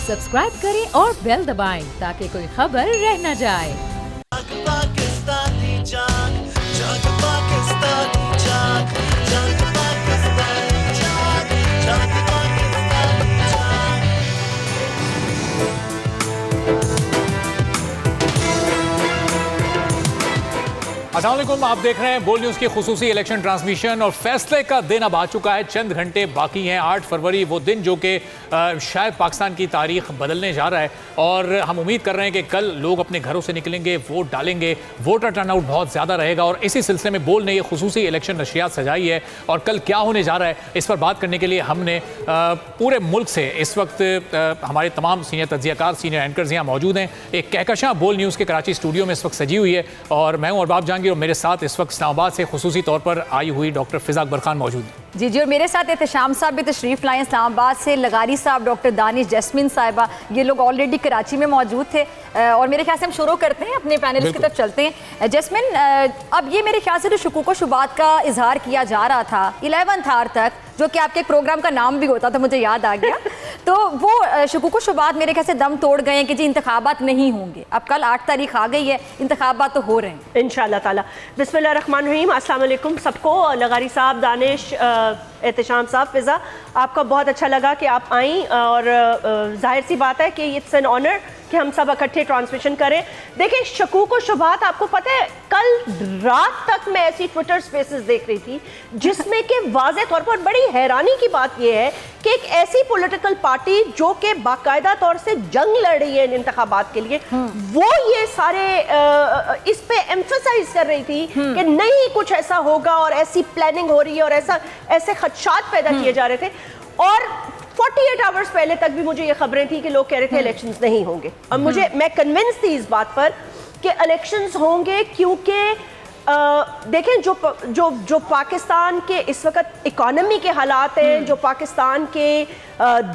Subscribe करें और bell दबाएं ताकि कोई खबर रह न जाए। अस्सलाम वालेकुम, आप देख रहे हैं बोल न्यूज़ की खुसूसी इलेक्शन ट्रांसमिशन और फैसले का दिन अब आ चुका है। चंद घंटे बाकी हैं। 8 फरवरी वो दिन जो कि शायद पाकिस्तान की तारीख बदलने जा रहा है और हम उम्मीद कर रहे हैं कि कल लोग अपने घरों से निकलेंगे, वोट डालेंगे, वोटर टर्नआउट बहुत ज़्यादा रहेगा और इसी सिलसिले में बोल ने ये खुसूसी इलेक्शन नशियात सजाई है और कल क्या होने जा रहा है इस पर बात करने के लिए हमने पूरे मुल्क से इस वक्त हमारे तमाम सीनियर तज्जियाकार, सीनियर एंकर्स यहाँ मौजूद हैं। एक कहकशां बोल न्यूज़ के कराची स्टूडियो में इस वक्त सजी हुई है और मैं हूँ अरबाब जहांगीर और मेरे साथ इस वक्त इस्लामाबाद से खुसूसी तौर पर आई हुई डॉक्टर फिजा अकबर खान मौजूद हैं। जी और मेरे साथ एहतशाम साहब भी तशरीफ़ लाए इस्लामाबाद से, लगारी साहब, डॉक्टर दानिश, जैस्मिन साहिबा, ये लोग ऑलरेडी कराची में मौजूद थे और मेरे ख्याल से हम शुरू करते हैं, अपने पैनलिस्ट की तरफ चलते हैं। जैस्मिन, अब ये मेरे ख्याल से जो शुकूक व शुबात का इजहार किया जा रहा था 11 आवर तक, जो कि आपके प्रोग्राम का नाम भी होता था, मुझे याद आ गया तो वो शुकूक व शुबात मेरे ख्याल से दम तोड़ गए हैं कि जी इंतखाबात नहीं होंगे। अब कल 8 तारीख आ गई है, इंतखाबात तो हो रहे हैं इंशाअल्लाह ताला। बिस्मिल्लाहिर्रहमानिर्रहीम, अस्सलाम वालेकुम सबको। लगारी साहब, दानिश, एहतशाम साहब, फिज़ा, आपका बहुत अच्छा लगा कि आप आई और जाहिर सी बात है कि इट्स एन ऑनर कि हम सब इकट्ठे ट्रांसमिशन करें। देखिए, शकूक व शुबात, आपको पता है कल रात तक मैं ऐसी ट्विटर स्पेसेस देख रही थी जिसमें कि वाज़े तौर पर बड़ी हैरानी की बात यह है कि एक ऐसी पॉलिटिकल पार्टी जो कि बाकायदा तौर से जंग लड़ रही है इन इंतखाबात के लिए, वो ये सारे इस पे एम्फसाइज कर रही थी कि नहीं कुछ ऐसा होगा और ऐसी प्लानिंग हो रही है और ऐसे खदशात पैदा किए जा रहे थे। और 48 आवर्स पहले तक भी मुझे ये खबरें थी कि लोग कह रहे थे इलेक्शंस नहीं होंगे और मैं कन्विंस थी इस बात पर कि इलेक्शंस होंगे, क्योंकि देखें जो पाकिस्तान के इस वक्त इकोनॉमी के हालात हैं, जो पाकिस्तान के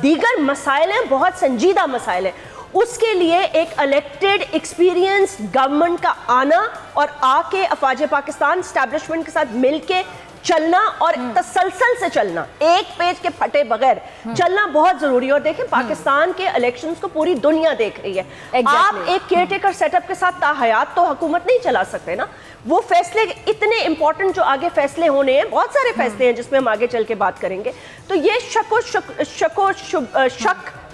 दीगर मसाइल हैं, बहुत संजीदा मसाइल हैं, उसके लिए एक इलेक्टेड एक्सपीरियंस गवर्नमेंट का आना और आके अफवाज पाकिस्तान एस्टैब्लिशमेंट के साथ मिलके चलना और तसलसल से चलना, एक पेज के फटे बगैर चलना बहुत जरूरी है। और देखें, पाकिस्तान के इलेक्शंस को पूरी दुनिया देख रही है। आप एक केयरटेकर सेटअप के साथ ताहयात तो हुकूमत नहीं चला सकते ना। वो फैसले इतने इंपॉर्टेंट जो आगे फैसले होने हैं, बहुत सारे फैसले हैं जिसमें हम आगे चल के बात करेंगे। तो ये शक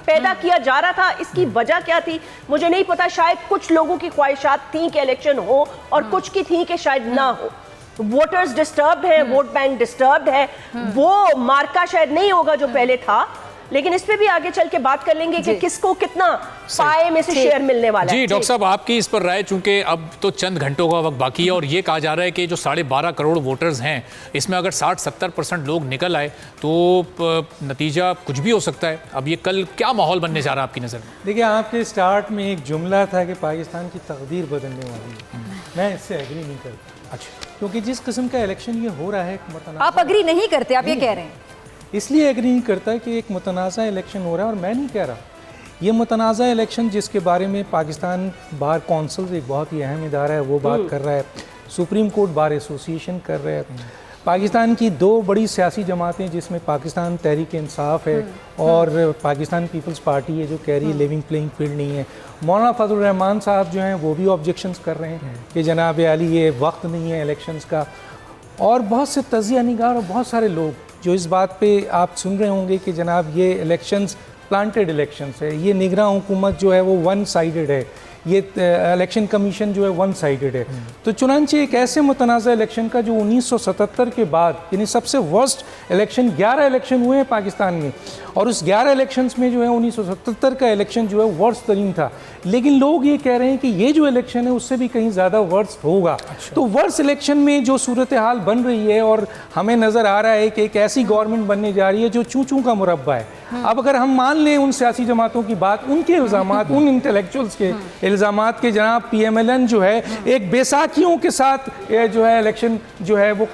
पैदा किया जा रहा था, इसकी वजह क्या थी मुझे नहीं पता। शायद कुछ लोगों की ख्वाहिशात थी कि इलेक्शन हो और कुछ की थी कि शायद ना हो। वोटर्स डिस्टर्ब्ड है, वोट बैंक डिस्टर्ब्ड है, वो मार्का शायद नहीं होगा जो पहले था, लेकिन इस पे भी आगे चल के बात कर लेंगे कि किसको कितना पाए में से शेयर मिलने वाला है। जी डॉक्टर साहब, आपकी इस पर राय, चूंकि अब तो चंद घंटों का वक्त बाकी है और ये कहा जा रहा है कि जो 12.5 करोड़ वोटर्स हैं, इसमें अगर 60-70% लोग निकल आए तो नतीजा कुछ भी हो सकता है। अब ये कल क्या माहौल बनने जा रहा है आपकी नज़र में? देखिए, आपके स्टार्ट में एक जुमला था कि पाकिस्तान की तकदीर बदलने वाली है, मैं इससे एग्री नहीं करता। अच्छा, क्योंकि जिस किस्म का इलेक्शन ये हो रहा है, आप एग्री नहीं करते, आप ये कह रहे हैं? इसलिए एग्री नहीं करता कि एक मुतनाज़ा इलेक्शन हो रहा है और मैं नहीं कह रहा ये मुतनाज़ा इलेक्शन जिसके बारे में पाकिस्तान बार कौंसिल एक बहुत ही अहम इदारा है वो बात कर रहा है, सुप्रीम कोर्ट बार एसोसिएशन कर रहा है, पाकिस्तान की 2 बड़ी सियासी जमातें जिसमें पाकिस्तान तहरीक इंसाफ है और पाकिस्तान पीपल्स पार्टी है जो कह रही है लिविंग प्लेइंग फील्ड नहीं है। मौलाना फजल रहमान साहब जो हैं वो भी ऑब्जेक्शंस कर रहे हैं कि जनाब आली ये वक्त नहीं है इलेक्शंस का। और बहुत से तजिया निगार और बहुत सारे लोग जो इस बात पे आप सुन रहे होंगे कि जनाब ये इलेक्शंस प्लांटेड इलेक्शंस है, ये निगरां हुकूमत जो है वो वन साइडेड है, ये इलेक्शन कमीशन जो है वन साइडेड है। तो चुनांचे एक ऐसे मुतनाज़ा इलेक्शन का जो 1977 के बाद यानी सबसे वर्स्ट इलेक्शन 11 इलेक्शन हुए हैं पाकिस्तान में और उस 11 इलेक्शंस में जो है 1977 का इलेक्शन जो है वर्स्ट तरीन था, लेकिन लोग ये कह रहे हैं कि ये जो इलेक्शन है उससे भी कहीं ज़्यादा वर्स्ट होगा। तो वर्स्ट इलेक्शन में जो सूरत हाल बन रही है और हमें नज़र आ रहा है कि एक ऐसी गवर्नमेंट बनने जा रही है जो चूं चूं का मुरब्बा है। अब अगर हम मान लें उन सियासी जमातों की बात, उनके इल्ज़ामात, उन इंटेलेक्चुअल्स के इल्ज़ामात के, जनाब PMLN जो है एक बेसाखियों के साथ जो है इलेक्शन जो है वो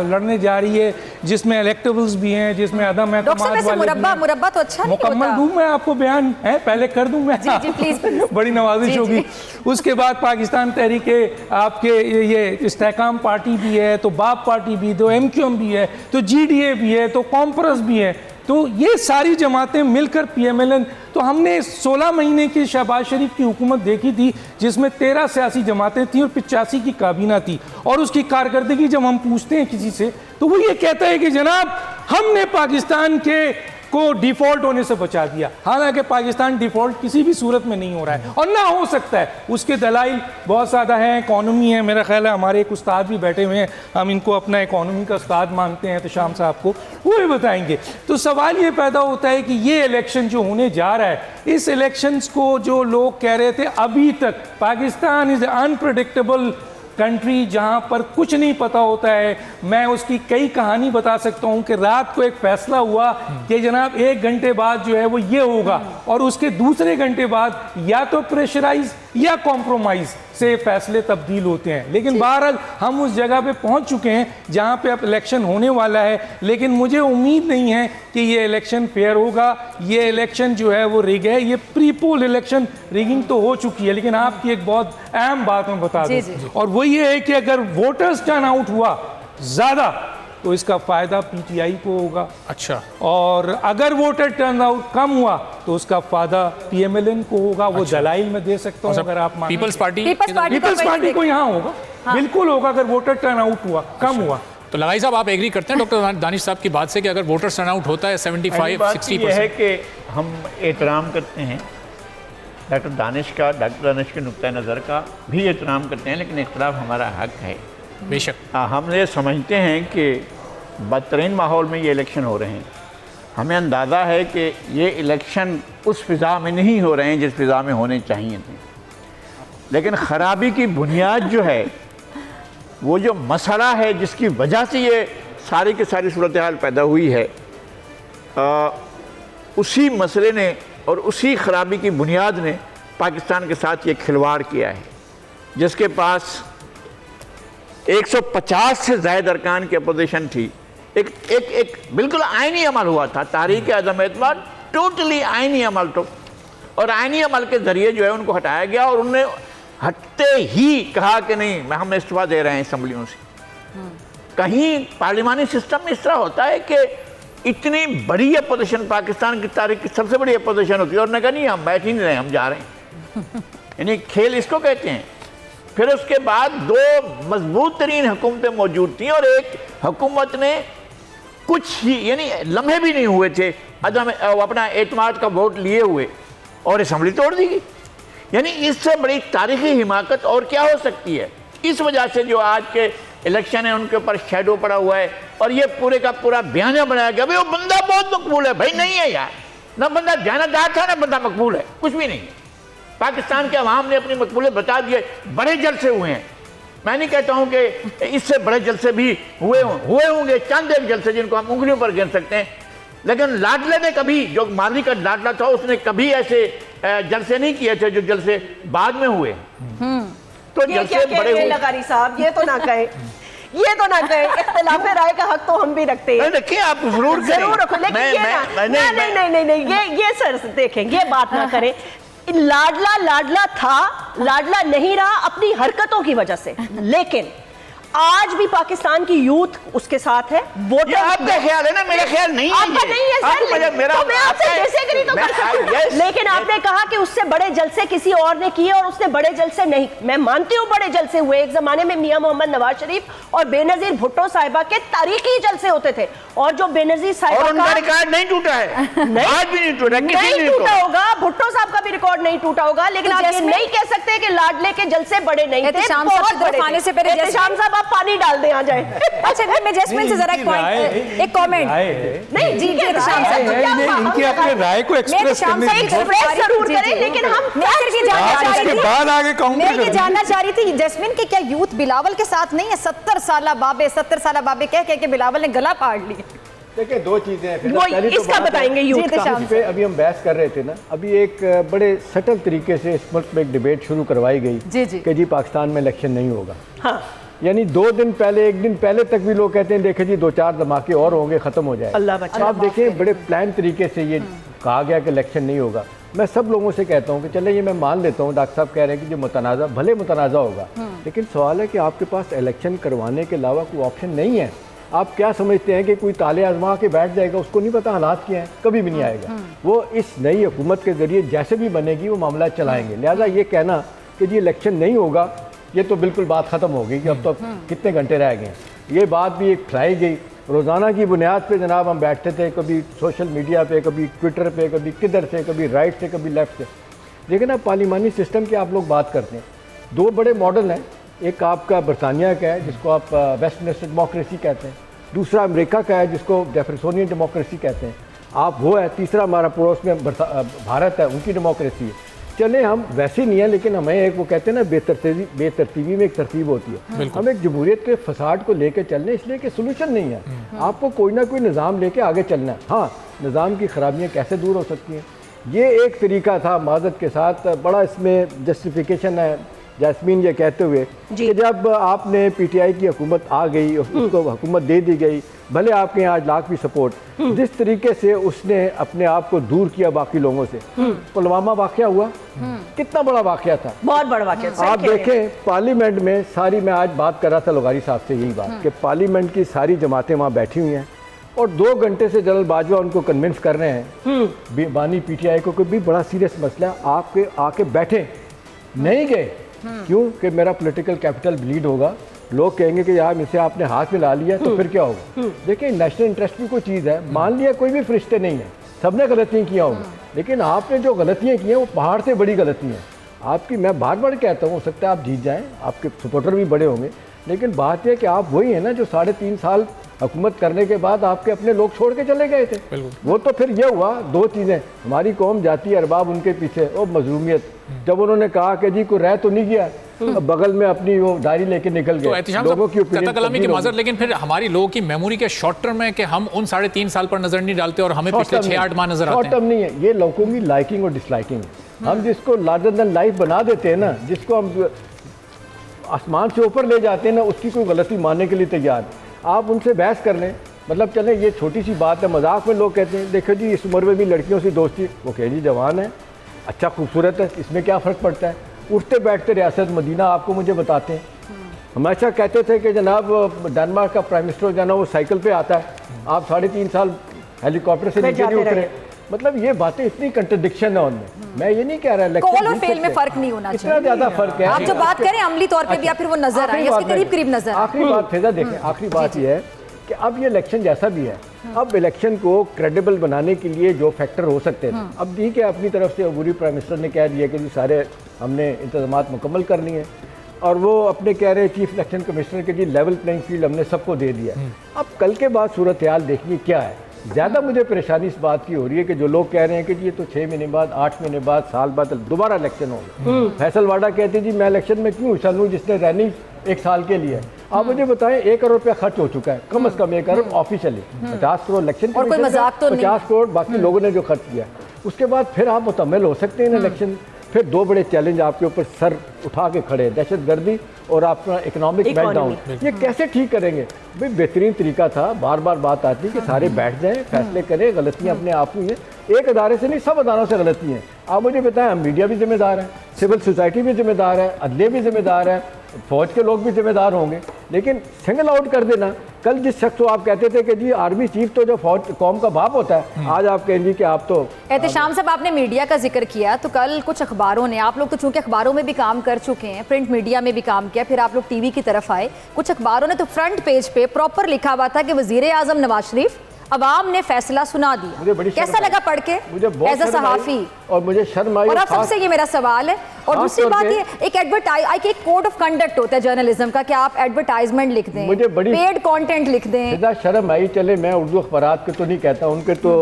लड़ने जा रही है, जिसमें इलेक्टेबल्स भी हैं, जिसमें अदम एतमाद मुरब्बा तो अच्छा मुकम्मल दूं मैं आपको बयान है, पहले कर दूं मैं? जी, प्लीज बड़ी नवाजिश होगी। उसके बाद पाकिस्तान तहरीक आपके ये इस्तेहकाम पार्टी भी है, तो बाप पार्टी भी, तो MQM भी है, तो GDA भी है, तो कॉम्प्रेस भी है। तो ये सारी जमातें मिलकर PMLN, तो हमने 16 महीने की शहबाज शरीफ की हुकूमत देखी थी जिसमें 13 सियासी जमातें थी और 85 की काबीना थी, और उसकी कारकर्दगी जब हम पूछते हैं किसी से तो वो ये कहता है कि जनाब हमने पाकिस्तान के को डिफॉल्ट होने से बचा दिया। हालांकि पाकिस्तान डिफॉल्ट किसी भी सूरत में नहीं हो रहा है और ना हो सकता है। उसके दलाइल बहुत ज़्यादा हैं, इकॉनमी है, मेरा ख्याल है हमारे एक उस्ताद भी बैठे हुए हैं, हम इनको अपना इकॉनमी का उस्ताद मानते हैं, तो शाम साहब को वो भी बताएंगे। तो सवाल ये पैदा होता है कि ये इलेक्शन जो होने जा रहा है, इस इलेक्शंस को जो लोग कह रहे थे अभी तक पाकिस्तान इज़ अनप्रेडिक्टेबल कंट्री जहाँ पर कुछ नहीं पता होता है, मैं उसकी कई कहानी बता सकता हूँ कि रात को एक फैसला हुआ कि जनाब 1 घंटे बाद जो है वो ये होगा, और उसके दूसरे घंटे बाद या तो प्रेशराइज या कॉम्प्रोमाइज़ से फैसले तब्दील होते हैं। लेकिन बहरहाल हम उस जगह पे पहुंच चुके हैं जहां पे अब इलेक्शन होने वाला है, लेकिन मुझे उम्मीद नहीं है कि ये इलेक्शन फेयर होगा। ये इलेक्शन जो है वो रिग है, ये प्री पोल इलेक्शन रिगिंग तो हो चुकी है। लेकिन आपकी एक बहुत अहम बात मैं बता दूं, और वो ये है कि अगर वोटर्स टर्न आउट हुआ ज़्यादा तो इसका फ़ायदा PTI को होगा। अच्छा। और अगर वोटर टर्न आउट कम हुआ तो उसका फायदा PMLN को होगा। वो दलाइल में दे सकता हूँ अगर आप मानें। पीपल्स पार्टी को यहाँ होगा, बिल्कुल होगा अगर वोटर टर्न आउट हुआ, कम हुआ। तो लगाई साहब आप एग्री करते हैं डॉक्टर दानिश साहब की बात से कि अगर वोटर टर्न आउट होता है 75-60%? है कि हम एहतराम करते हैं डॉक्टर दानिश के नुक्ता नज़र का भी एहतराम करते हैं, लेकिन इख्तिलाफ हमारा हक है बेशक। हम ये समझते हैं कि बदतरीन माहौल में ये इलेक्शन हो रहे हैं। हमें अंदाज़ा है कि ये इलेक्शन उस फ़िज़ा में नहीं हो रहे हैं जिस फ़िज़ा में होने चाहिए थे, लेकिन ख़राबी की बुनियाद जो है, वो जो मसला है जिसकी वजह से ये सारी की सारी सूरत हाल पैदा हुई है, उसी मसले ने और उसी ख़राबी की बुनियाद ने पाकिस्तान के साथ ये खिलवाड़ किया है, जिसके पास 150 से ज़ायद अरकान की अपोजिशन थी। एक बिल्कुल आइनी अमल हुआ था, तारीख़ आज़म एतमाद टोटली आइनी अमल, तो और आइनी अमल के ज़रिए जो है उनको हटाया गया, और उन्होंने हटते ही कहा कि नहीं हम इस्तीफ़ा दे रहे हैं असम्बलियों से। कहीं पार्लिमानी सिस्टम में इस तरह होता है कि इतनी बड़ी अपोजिशन, पाकिस्तान की तारीख की सबसे बड़ी अपोजिशन होती है, और उन्होंने कहा नहीं हम बैठ ही नहीं रहे, हम जा रहे हैं। यानी खेल इसको कहते हैं। फिर उसके बाद 2 मजबूत तरीन हुकूमतें मौजूद थीं, और एक हुकूमत ने कुछ ही यानी लम्हे भी नहीं हुए थे अदम अपना एतमाद का वोट लिए हुए, और असम्बली तोड़ दी गई। यानी इससे बड़ी तारीखी हिमाकत और क्या हो सकती है। इस वजह से जो आज के इलेक्शन है उनके ऊपर शेडो पड़ा हुआ है, और ये पूरे का पूरा बयाना बनाया गया भाई वो बंदा बहुत मकबूल है। भाई नहीं है यार, ना बंदा जानदार था ना बंदा मकबूल है, कुछ भी नहीं है। पाकिस्तान के अवाम ने अपनी मकबूलियत बता दिए, बड़े जलसे हुए हैं। मैं नहीं कहता हूँ कि इससे बड़े जलसे भी हुए होंगे, चंद एक जलसे जिनको हम उंगलियों पर गिन सकते हैं, लेकिन लाडले ने कभी, जो माली का लाडला था, उसने कभी ऐसे जलसे नहीं किए थे जो जलसे बाद में हुए। तो जलसे बड़े हुए। लगारी साहब ये तो ना कहे, ये तो ना कहे, इख्तिलाफ राय का हक तो हम भी रखते हैं। रखिए, आप जरूर रखो, लेकिन ये सर देखें, ये बात ना करें। लाडला था, लाडला नहीं रहा अपनी हरकतों की वजह से, लेकिन आज भी पाकिस्तान की यूथ उसके साथ है। वोटर आपका ख्याल है ना, मेरा ख्याल नहीं है। आपका नहीं है सर, तो मैं आपसे डिसएग्री तो कर सकती हूं, लेकिन आपने कहा कि उससे बड़े जलसे किसी और ने किए और उसने बड़े जलसे नहीं। मैं मानती हूं बड़े जलसे हुए, एक जमाने में मियां मोहम्मद नवाज शरीफ और बेनजीर भुट्टो साहिबा के तारीखी जलसे होते थे, और जो बेनजीर साहिबा का रिकॉर्ड नहीं टूटा है, आज भी नहीं टूटा, नहीं टूटा होगा, भुट्टो साहब का भी रिकॉर्ड नहीं टूटा होगा, लेकिन आप ये नहीं कह सकते कि लाडले के जलसे बड़े नहीं थे। आने से पहले शाम साहब पानी डाल दे आ जाए। अच्छा, मैं जैस्मिन से जरा एक कमेंट नहीं जी, इनकी अपने राय को एक्सप्रेस करने की जरूर करें, लेकिन हम मैं ये जानना चाह रही थी जैस्मिन के क्या यूथ बिलावल के साथ नहीं है? 70 साल बाबे कह के बिलावल ने गला फाड़ लिया। देखिए, 2 चीजें हैं। वो इसका बताएंगे यूथ का। पे अभी हम बहस कर रहे थे ना, अभी एक बड़े सटल तरीके से इस मुल्क में एक डिबेट शुरू करवाई गई कि जी पाकिस्तान में इलेक्शन नहीं होगा। हाँ, यानी 2 दिन पहले, 1 दिन पहले तक भी लोग कहते हैं देखे जी 2-4 धमाके और होंगे, खत्म हो जाए। अल्लाह बचाए। आप देखें, बड़े प्लान तरीके से ये कहा गया कि इलेक्शन नहीं होगा। मैं सब लोगों से कहता हूँ कि चले ये मैं मान लेता हूँ, डॉक्टर साहब कह रहे हैं कि जो मुतनाज़ा होगा, लेकिन सवाल है कि आपके पास इलेक्शन करवाने के अलावा कोई ऑप्शन नहीं है। आप क्या समझते हैं कि कोई ताले आजमा के बैठ जाएगा, उसको नहीं पता हालात क्या हैं, कभी भी नहीं आएगा। वो इस नई हुकूमत के ज़रिए जैसे भी बनेगी वो मामला चलाएंगे। लिहाजा ये कहना कि जी इलेक्शन नहीं होगा, ये तो बिल्कुल बात ख़त्म हो गई कि अब तो कितने घंटे रह गए। ये बात भी एक फैलाई गई रोज़ाना की बुनियाद पे। जनाब हम बैठते थे कभी सोशल मीडिया पे, कभी ट्विटर पे, कभी किधर से, कभी राइट से, कभी लेफ़्ट से। लेकिन अब पार्लिमानी सिस्टम की आप लोग बात करते हैं, दो बड़े मॉडल हैं। एक आपका बरतानिया का है जिसको आप वेस्टमिनिस्टर डेमोक्रेसी कहते हैं, दूसरा अमेरिका का है जिसको जेफरसोनियन डेमोक्रेसी कहते हैं। आप वो है, तीसरा हमारा पड़ोस में भारत है, उनकी डेमोक्रेसी है। चले हम वैसे नहीं है, लेकिन हमें एक वो कहते हैं ना बेतरतीबी में एक तरतीब होती है। हम एक जमहूरियत के फसाद को लेकर चलने, इसलिए कि सोल्यूशन नहीं है। आपको कोई ना कोई निज़ाम लेके आगे चलना है। हाँ, निज़ाम की खराबियाँ कैसे दूर हो सकती हैं, ये एक तरीका था। माज़रत के साथ बड़ा इसमें जस्टिफिकेशन है जैस्मीन ये कहते हुए कि जब आपने पीटीआई की हुकूमत आ गई, उसको हुकूमत दे दी गई, भले आपके यहाँ 8 लाख भी सपोर्ट, जिस तरीके से उसने अपने आप को दूर किया बाकी लोगों से। पुलवामा वाक़या हुआ, कितना बड़ा वाक़या था, बहुत बड़ा वाक़या। आप देखें पार्लियामेंट में सारी, मैं आज बात कर रहा था लगारी साहब से यही बात कि पार्लियामेंट की सारी जमातें वहाँ बैठी हुई हैं और 2 घंटे से जनरल बाजवा उनको कन्विंस कर रहे हैं बानी पीटीआई को कोई भी बड़ा सीरियस मसला है, आपके आके बैठे नहीं गए। क्यों कि मेरा पॉलिटिकल कैपिटल ब्लीड होगा, लोग कहेंगे कि यार इसे आपने हाथ में ला लिया तो फिर क्या होगा। देखिए नेशनल इंटरेस्ट भी कोई चीज़ है, मान लिया कोई भी फरिश्ते नहीं है, सबने गलतियाँ किया होंगी, लेकिन आपने जो गलतियाँ की हैं वो पहाड़ से बड़ी गलती हैं आपकी। मैं बार बार कहता हूँ, हो सकता है आप जीत जाएँ, आपके सपोर्टर भी बड़े होंगे, लेकिन बात यह कि आप वही हैं ना जो 3.5 साल हुकूमत करने के बाद आपके अपने लोग छोड़ के चले गए थे। वो तो फिर ये हुआ, 2 चीज़ें, हमारी कौम जाती अरबाब उनके पीछे, और मजलूमियत। जब उन्होंने कहा कि जी को रह तो नहीं गया, बगल में अपनी वो डायरी लेके निकल गए, तो लोगों की कलामी की माजर। लेकिन फिर हमारी लोगों की मेमोरी के शॉर्ट टर्म है कि हम उन 3.5 साल पर नजर नहीं डालते और हमें पिछले 6-8 माह नजर आते हैं। शॉर्ट टर्म नहीं है, ये लोगों की लाइकिंग और डिसलाइकिंग है। हम जिसको लार्जर देन लाइफ बना देते हैं ना, जिसको हम आसमान से ऊपर ले जाते हैं ना, उसकी कोई गलती मानने के लिए तैयार है। आप उनसे बहस कर लें, मतलब चलें ये छोटी सी बात है, मजाक में लोग कहते हैं देखो जी इस उम्र में भी लड़कियों से दोस्ती, वो कह जी जवान है, अच्छा खूबसूरत है, इसमें क्या फ़र्क पड़ता है। उठते बैठते रियासत मदीना आपको मुझे बताते हैं, हमेशा कहते थे कि जनाब डेनमार्क का प्राइम मिनिस्टर जो है ना वो साइकिल पे आता है, आप 3.5 साल हेलीकॉप्टर से नीचे नहीं उतरे। मतलब ये बातें इतनी कंट्रडिक्शन है उनमें। मैं ये नहीं कह रहा कॉल और फेल में फर्क नहीं होना चाहिए, ज्यादा फर्क है। आप जो बात करें अमली तौर पे भी, या फिर वो नजर आए, इसके करीब करीब नजर। आखिरी बात फिजा देखें, आखिरी बात ये है कि अब ये इलेक्शन जैसा भी है, अब इलेक्शन को क्रेडिबल बनाने के लिए जो फैक्टर हो सकते हैं, अब ठीक है अपनी तरफ से अबूरी प्राइम मिनिस्टर ने कह दिया कि जी सारे हमने इंतजामात मुकम्मल कर लिए, और वो अपने कह रहे चीफ इलेक्शन कमिश्नर के जी लेवल प्लेइंग फील्ड हमने सबको दे दिया। अब कल के बाद सूरत हाल देखिए क्या है। ज़्यादा मुझे परेशानी इस बात की हो रही है कि जो लोग कह रहे हैं कि जी ये तो 6 महीने बाद, 8 महीने बाद, साल बाद दोबारा इलेक्शन होगा। फैसल वाडा कहते जी मैं इलेक्शन में क्यों हिस्सा लूँ जिसने रहनी 1 साल के लिए। आप मुझे बताएं 1 करोड़ रुपया खर्च हो चुका है, कम से कम 1 करोड़ ऑफिशियली, 50 करोड़ इलेक्शन और कोई मजाक तो 50 करोड़ बाकी लोगों ने जो खर्च किया। उसके बाद फिर आप मुतम्मिल हो सकते हैं इलेक्शन। फिर 2 बड़े चैलेंज आपके ऊपर सर उठा के खड़े, दहशतगर्दी और अपना इकोनॉमिक मेल्टडाउन। ये कैसे ठीक करेंगे भाई? बेहतरीन तरीका था, बार बार बात आती कि सारे बैठ जाएं, फैसले करें, गलतियां अपने आप ही हैं, एक अदारे से नहीं सब अदारों से गलती हैं। आप मुझे बताएं, मीडिया भी जिम्मेदार है, सिविल सोसाइटी भी जिम्मेदार है, अदलिया भी जिम्मेदार है, फौज के लोग भी जिम्मेदार होंगे। लेकिन सिंगल आउट कर देना, कल जिस शख्स को आप कहते थे कि जी आर्मी चीफ तो जो फौज कौम का बाप होता है, आज आप कहेंगे कि आप तो। एहतिशाम साहब आपने मीडिया का जिक्र किया, तो कल कुछ अखबारों ने, आप लोग तो चूंकि अखबारों में भी काम कर चुके हैं, प्रिंट मीडिया में भी काम किया, फिर आप लोग टीवी की तरफ आए, कुछ अखबारों ने तो फ्रंट पेज पे प्रॉपर लिखा हुआ था कि वज़ीर आज़म नवाज शरीफ अवाम ने फैसला सुना दिया। कैसा लगा पढ़ के एज अ सहाफ़ी? और मुझे शर्म आई। और अब सबसे ये मेरा सवाल है, और दूसरी बात ये, एक कोड ऑफ कंडक्ट होता है जर्नलिज्म का कि आप एडवर्टाइजमेंट लिख दें, मुझे बड़ी पेड कंटेंट लिख दें। शर्म आई। चले मैं उर्दू अखबारात के तो नहीं कहता, उनके तो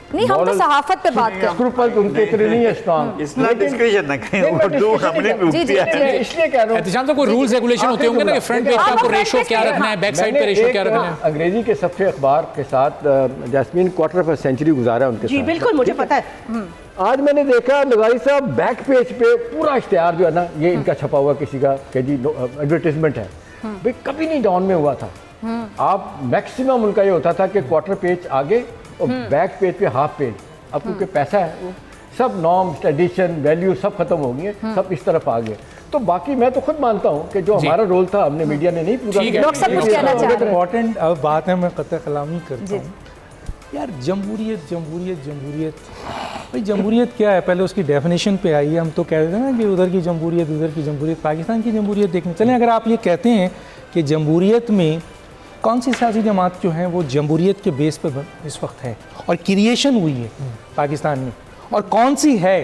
नहीं, हम तो सहाफत पे बात कर रहे हैं, उनके इतने नहीं है स्ट्रांग, इतना डिस्कशन ना करें, उर्दू हमने भी किया है। इसलिए कह रहा हूं एहतिशाम तो कोई रूल्स रेगुलेशन होते होंगे ना कि फ्रंट पेज पे आपको रेशो क्या रखना है, बैक साइड पे रेशो क्या रखना है। अंग्रेजी के सफ़े अखबार के साथ जैस्मीन क्वार्टर ऑफ सेंचुरी गुजारा उनके जी साथ। बिल्कुल, मुझे पता है। आज मैंने देखा लगाई साहब बैक पेज पे पूरा इश्तिहार जो है ना, ये इनका छपा हुआ किसी का कि जी एडवर्टाइजमेंट है, भाई कभी नहीं डाउन में हुआ था। आप मैक्सिमम उनका ये होता था कि क्वार्टर पेज आगे और बैक पेज पे हाफ पेज। अब क्योंकि पैसा है, वो सब नॉर्म्स, ट्रेडिशन, वैल्यू सब खत्म हो गई है, सब इस तरफ आ गए। तो बाकी मैं तो खुद मानता हूँ कि जो हमारा रोल था हमने मीडिया ने नहीं पूरा ठीक है। किया। डॉक्टर साहब कुछ कहना चाह रहे हैं? इम्पॉर्टेंट बात है, मैं कतई कलामी करता हूँ यार। जमहूरियत जमहूरियत जमहूरियत, भाई जमहूरियत क्या है? पहले उसकी डेफिनेशन पे आइए। हम तो कह रहे थे ना कि उधर की जमहूरियत, उधर की जमहूरियत, पाकिस्तान की जमहूरियत देखने चलें। अगर आप ये कहते हैं कि जमहूरियत में कौन सी सियासी जमात जो है वो जमहूरियत के बेस पर इस वक्त है और क्रिएशन हुई है पाकिस्तान में, और कौन सी है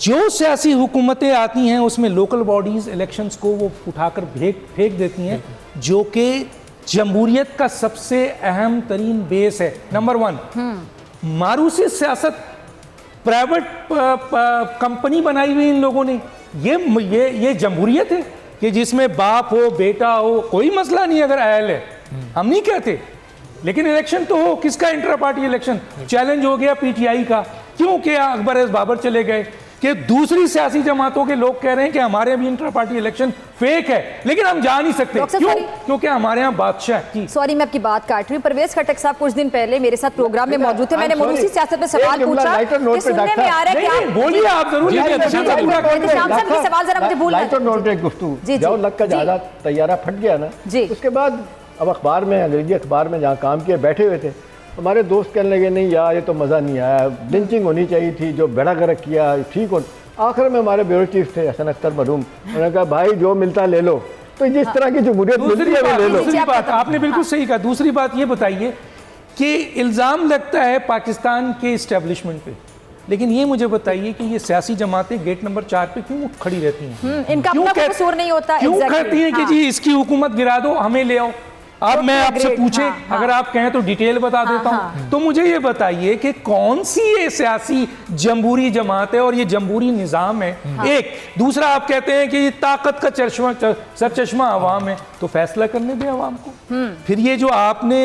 जो सियासी हुकूमतें आती हैं उसमें लोकल बॉडीज़ इलेक्शंस को वो उठाकर फेंक देती हैं, जो कि जमहूरियत का सबसे अहम तरीन बेस है। नंबर 1, मारूसी सियासत, प्राइवेट कंपनी बनाई हुई इन लोगों ने। ये जमहूरियत है कि जिसमें बाप हो बेटा हो, कोई मसला नहीं अगर अहल है, हम नहीं कहते, लेकिन इलेक्शन तो हो। किसका? Intra party election. चैलेंज हो गया पीटीआई का। क्यों? कि अकबर बाबर चले गए, कि दूसरी सियासी जमातों के लोग कह रहे हैं कि हमारे भी इंट्रा पार्टी इलेक्शन फेक है, लेकिन हम जा नहीं सकते। क्यों? क्योंकि हमारे यहाँ बादशाह। सॉरी मैं आपकी बात काट रही हूँ। परवेज खटक साहब कुछ दिन पहले मेरे साथ प्रोग्राम में मौजूद थे। मैंने मरूसी सियासत पे सवाल पूछा कि सुनने में आ रहा है कि आप बोलिए, आप जरूर शाम साहब के सवाल जरा मुझे भूलना जाओ लग का ज्यादा तैयारा फट गया ना जी। उसके बाद अब अखबार में, अंग्रेजी अखबार में जहाँ काम किया बैठे हुए थे, हमारे दोस्त कहने लगे नहीं यार ये तो मज़ा नहीं आया, लिंचिंग होनी चाहिए थी, जो बेड़ा गर्क किया ठीक हो। आखिर में हमारे ब्यूरो चीफ थे हसन अख्तर मरूम, उन्होंने कहा भाई जो मिलता ले लो। तो जिस तरह की जमहूरियत मिलती है वो ले लो। दूसरी बात आपने बिल्कुल सही कहा। दूसरी बात ये बताइए कि इल्ज़ाम लगता है पाकिस्तान के इस्टेब्लिशमेंट पे, लेकिन ये मुझे बताइए कि ये सियासी जमातें गेट नंबर 4 पे क्यों खड़ी रहती हैं? इनका अपना कोई कसूर नहीं होता। क्यों कहती हैं कि जी इसकी हुकूमत गिरा दो, हमें ले आओ? अब मैं आपसे पूछे, अगर आप कहें तो डिटेल बता देता हूं। तो मुझे ये बताइए कि कौन सी ये सियासी जमहूरी जमात है और ये जमहूरी निज़ाम है? एक। दूसरा, आप कहते हैं कि ये ताकत का सरचश्मा अवाम है, तो फैसला करने दें अवाम को। फिर ये जो आपने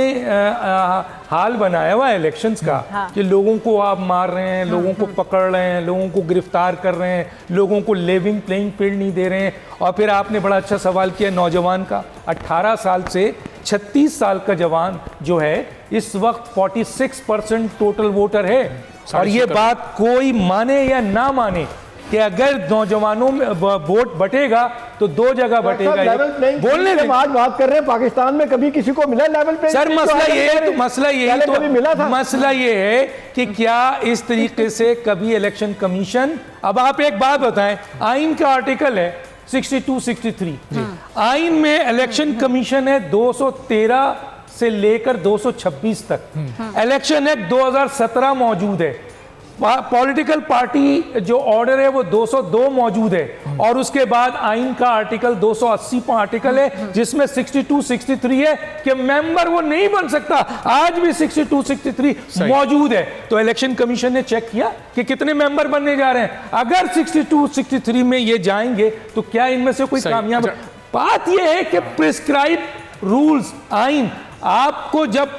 हाल बनाया हुआ है इलेक्शंस का, कि लोगों को आप मार रहे हैं, लोगों को पकड़ रहे हैं, लोगों को गिरफ्तार कर रहे हैं, लोगों को लेवलिंग प्लेइंग फील्ड नहीं दे रहे हैं। और फिर आपने बड़ा अच्छा सवाल किया नौजवान का। 18 साल से 36 साल का जवान जो है इस वक्त 46% टोटल वोटर है। और ये बात कोई माने या ना माने कि अगर नौजवानों में वोट बटेगा तो 2 जगह बटेगा। बोलने हम आज बात कर रहे हैं पाकिस्तान में कभी किसी को मिला लेवल पे? सर मसला ये है कि क्या इस तरीके से कभी इलेक्शन कमीशन, अब आप एक बात बताएं, आइन का आर्टिकल है 62-63, आइन में इलेक्शन कमीशन है 213 से लेकर 226 तक। इलेक्शन एक्ट 2017 मौजूद है। पॉलिटिकल पार्टी जो ऑर्डर है वो 202 मौजूद है, और उसके बाद आइन का आर्टिकल 280 आर्टिकल है जिसमें 62-63 है कि मेंबर वो नहीं बन सकता। आज भी 62-63 मौजूद है। तो इलेक्शन कमीशन ने चेक किया कि कितने मेंबर बनने जा रहे हैं। अगर 62-63 में ये जाएंगे तो क्या इनमें से कोई कामयाब? बात यह है कि प्रिस्क्राइब रूल्स, आइन, आपको जब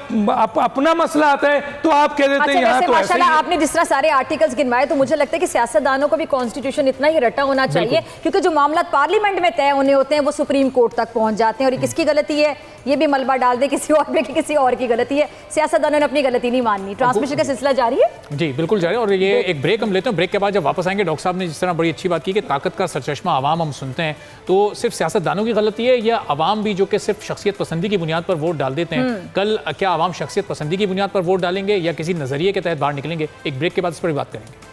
अपना मसला आता है तो आप कह देते हैं यहाँ तो ऐसे ही है। आपने जिस तरह सारे आर्टिकल्स गिनवाए, तो मुझे लगता है कि सियासतदानों को भी कॉन्स्टिट्यूशन इतना ही रटा होना चाहिए, क्योंकि जो मामला पार्लियामेंट में तय होने होते हैं वो सुप्रीम कोर्ट तक पहुंच जाते हैं। और ये किसकी गलती है? ये भी मलबा डाल दे किसी और पे कि किसी और की गलती है। सियासतदानों ने अपनी गलती नहीं माननी। ट्रांसमिशन का सिलसिला जारी है जी, बिल्कुल जारी है। और ये एक ब्रेक हम लेते हैं। ब्रेक के बाद जब वापस आएंगे, डॉक्टर साहब ने जिस तरह बड़ी अच्छी बात की कि ताकत का सरचश्मा अवाम हम सुनते हैं, तो सिर्फ सियासतदानों की गलती है या अवाम भी जो कि सिर्फ शख्सियत पसंदी की बुनियाद पर वोट डाल देते हैं? कल क्या आवाम शख्सियत पसंदी की बुनियाद पर वोट डालेंगे या किसी नजरिए के तहत बाहर निकलेंगे? एक ब्रेक के बाद इस पर भी बात करेंगे।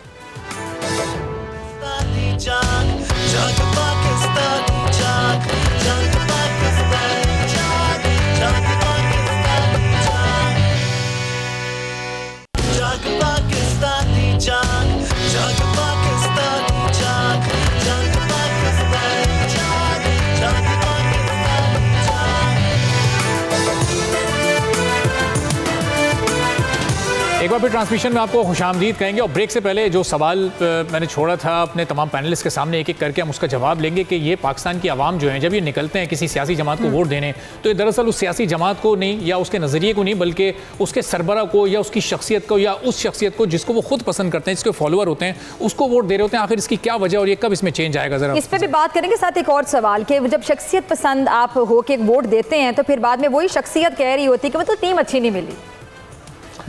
एक बार फिर ट्रांसमिशन में आपको खुशामदीद कहेंगे। और ब्रेक से पहले जो सवाल मैंने छोड़ा था अपने तमाम पैनलिस्ट के सामने, एक एक करके हम उसका जवाब लेंगे कि ये पाकिस्तान की आवाम जो है जब ये निकलते हैं किसी सियासी जमात को वोट देने, तो ये दरअसल उस सियासी जमात को नहीं या उसके नज़रिए को नहीं, बल्कि उसके सरबरा को या उसकी शख्सियत को या उस शख्सियत को जिसको वो खुद पसंद करते हैं, जिसके फॉलोअर होते हैं, उसको वोट दे रहे होते हैं। आखिर इसकी क्या वजह और ये कब इसमें चेंज आएगा? जरा इस पर भी बात करेंगे। साथ एक और सवाल कि जब शख्सियत पसंद आप हो के वोट देते हैं तो फिर बाद में वही शख्सियत कह रही होती है कि मतलब टीम अच्छी नहीं मिली।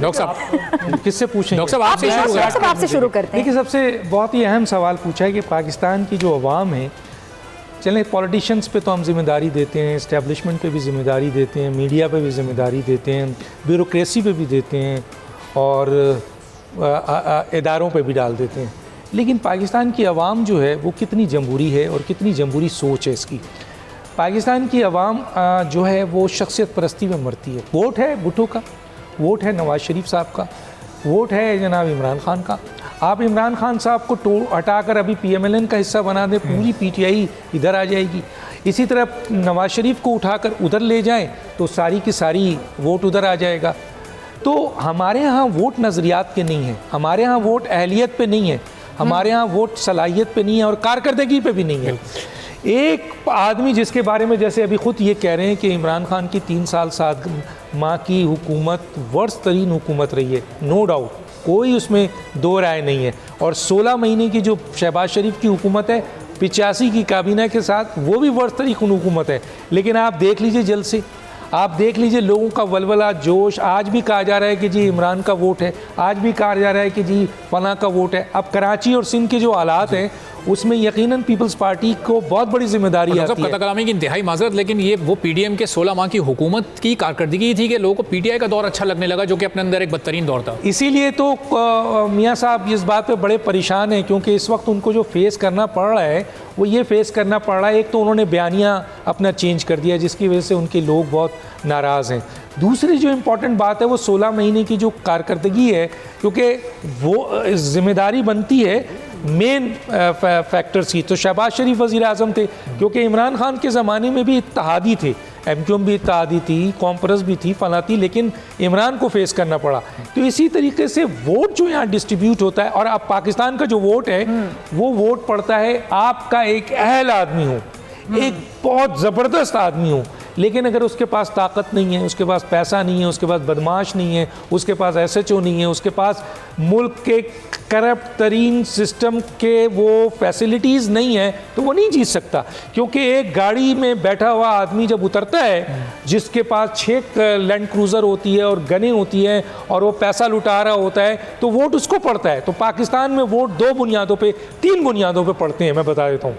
डॉक्टर साहब किससे पूछें? डॉक्टर साहब आपसे शुरू शुरू करते हैं। देखिए, सबसे बहुत ही अहम सवाल पूछा है कि पाकिस्तान की जो अवाम है चलें पॉलिटिशियंस पे तो हम जिम्मेदारी देते हैं, इस्टेब्लिशमेंट पे भी जिम्मेदारी देते हैं, मीडिया पे भी जिम्मेदारी देते हैं, ब्यूरोक्रेसी पे भी देते हैं और इदारों पे भी डाल देते हैं। लेकिन पाकिस्तान की आवाम जो है वो कितनी जमहूरी है और कितनी जमहूरी सोच है इसकी। पाकिस्तान की आवाम जो है वो शख्सियत परस्ती में मरती है। वोट है भुट्टो का, वोट है नवाज़ शरीफ साहब का, वोट है जनाब इमरान खान का। आप इमरान खान साहब को हटाकर अभी PMLN का हिस्सा बना दें, पूरी PTI इधर आ जाएगी। इसी तरह नवाज़ शरीफ को उठाकर उधर ले जाएं तो सारी की सारी वोट उधर आ जाएगा। तो हमारे यहाँ वोट नज़रियात के नहीं है, हमारे यहाँ वोट अहलियत पे नहीं है, हमारे यहाँ वोट सलाहियत पे नहीं है और कारकर्दगी पे भी नहीं है। एक आदमी जिसके बारे में जैसे अभी ख़ुद ये कह रहे हैं कि इमरान खान की 3 साल 7 माह की हुकूमत वर्स्ट तरीन हुकूमत रही है, नो डाउट, कोई उसमें दो राय नहीं है। और 16 महीने की जो शहबाज शरीफ की हुकूमत है 85 की काबीना के साथ, वो भी वर्स्ट तरीन हुकूमत है। लेकिन आप देख लीजिए जल्द से, आप देख लीजिए लोगों का वलवला जोश। आज भी कहा जा रहा है कि जी इमरान का वोट है, आज भी कहा जा रहा है कि जी फलां का वोट है। अब कराची और सिंध के जो हालात हैं उसमें यकीनन पीपल्स पार्टी को बहुत बड़ी जिम्मेदारी आती है। कता कलामी की इंतहाई माजरत, लेकिन ये वो PDM के 16 माह की हुकूमत की कारकर्दगी थी कि लोगों को PTI का दौर अच्छा लगने लगा, जो कि अपने अंदर एक बदतरीन दौर था। इसीलिए तो मियाँ साहब इस बात पे बड़े परेशान हैं, क्योंकि इस वक्त उनको जो फेस करना पड़ रहा है वो ये फेस करना पड़ रहा है। एक तो उन्होंने बयानिया अपना चेंज कर दिया जिसकी वजह से उनके लोग बहुत नाराज़ हैं। दूसरी जो इम्पॉर्टेंट बात है वो 16 महीने की जो कारकर्दगी है, क्योंकि वो जिम्मेदारी बनती है मेन फैक्टर्स की। तो शहबाज शरीफ वज़ीर आज़म थे, क्योंकि इमरान खान के ज़माने में भी इत्तेहादी थे, MQM भी इत्तेहादी थी, कॉम्प्रेस भी थी, फला थी, लेकिन इमरान को फेस करना पड़ा। तो इसी तरीके से वोट जो यहाँ डिस्ट्रीब्यूट होता है, और अब पाकिस्तान का जो वोट है वो वोट पड़ता है आपका एक अहल आदमी हो, एक बहुत ज़बरदस्त आदमी हो, लेकिन अगर उसके पास ताकत नहीं है, उसके पास पैसा नहीं है, उसके पास बदमाश नहीं है, उसके पास SHO नहीं है, उसके पास मुल्क के करप्ट तरीन सिस्टम के वो फैसिलिटीज़ नहीं है, तो वो नहीं जीत सकता। क्योंकि एक गाड़ी में बैठा हुआ आदमी जब उतरता है जिसके पास 6 लैंड क्रूज़र होती है और गनें होती हैं और वो पैसा लुटा रहा होता है, तो वोट उसको पड़ता है। तो पाकिस्तान में वोट 2 बुनियादों पे, 3 बुनियादों पे पड़ते हैं, मैं बता देता हूँ।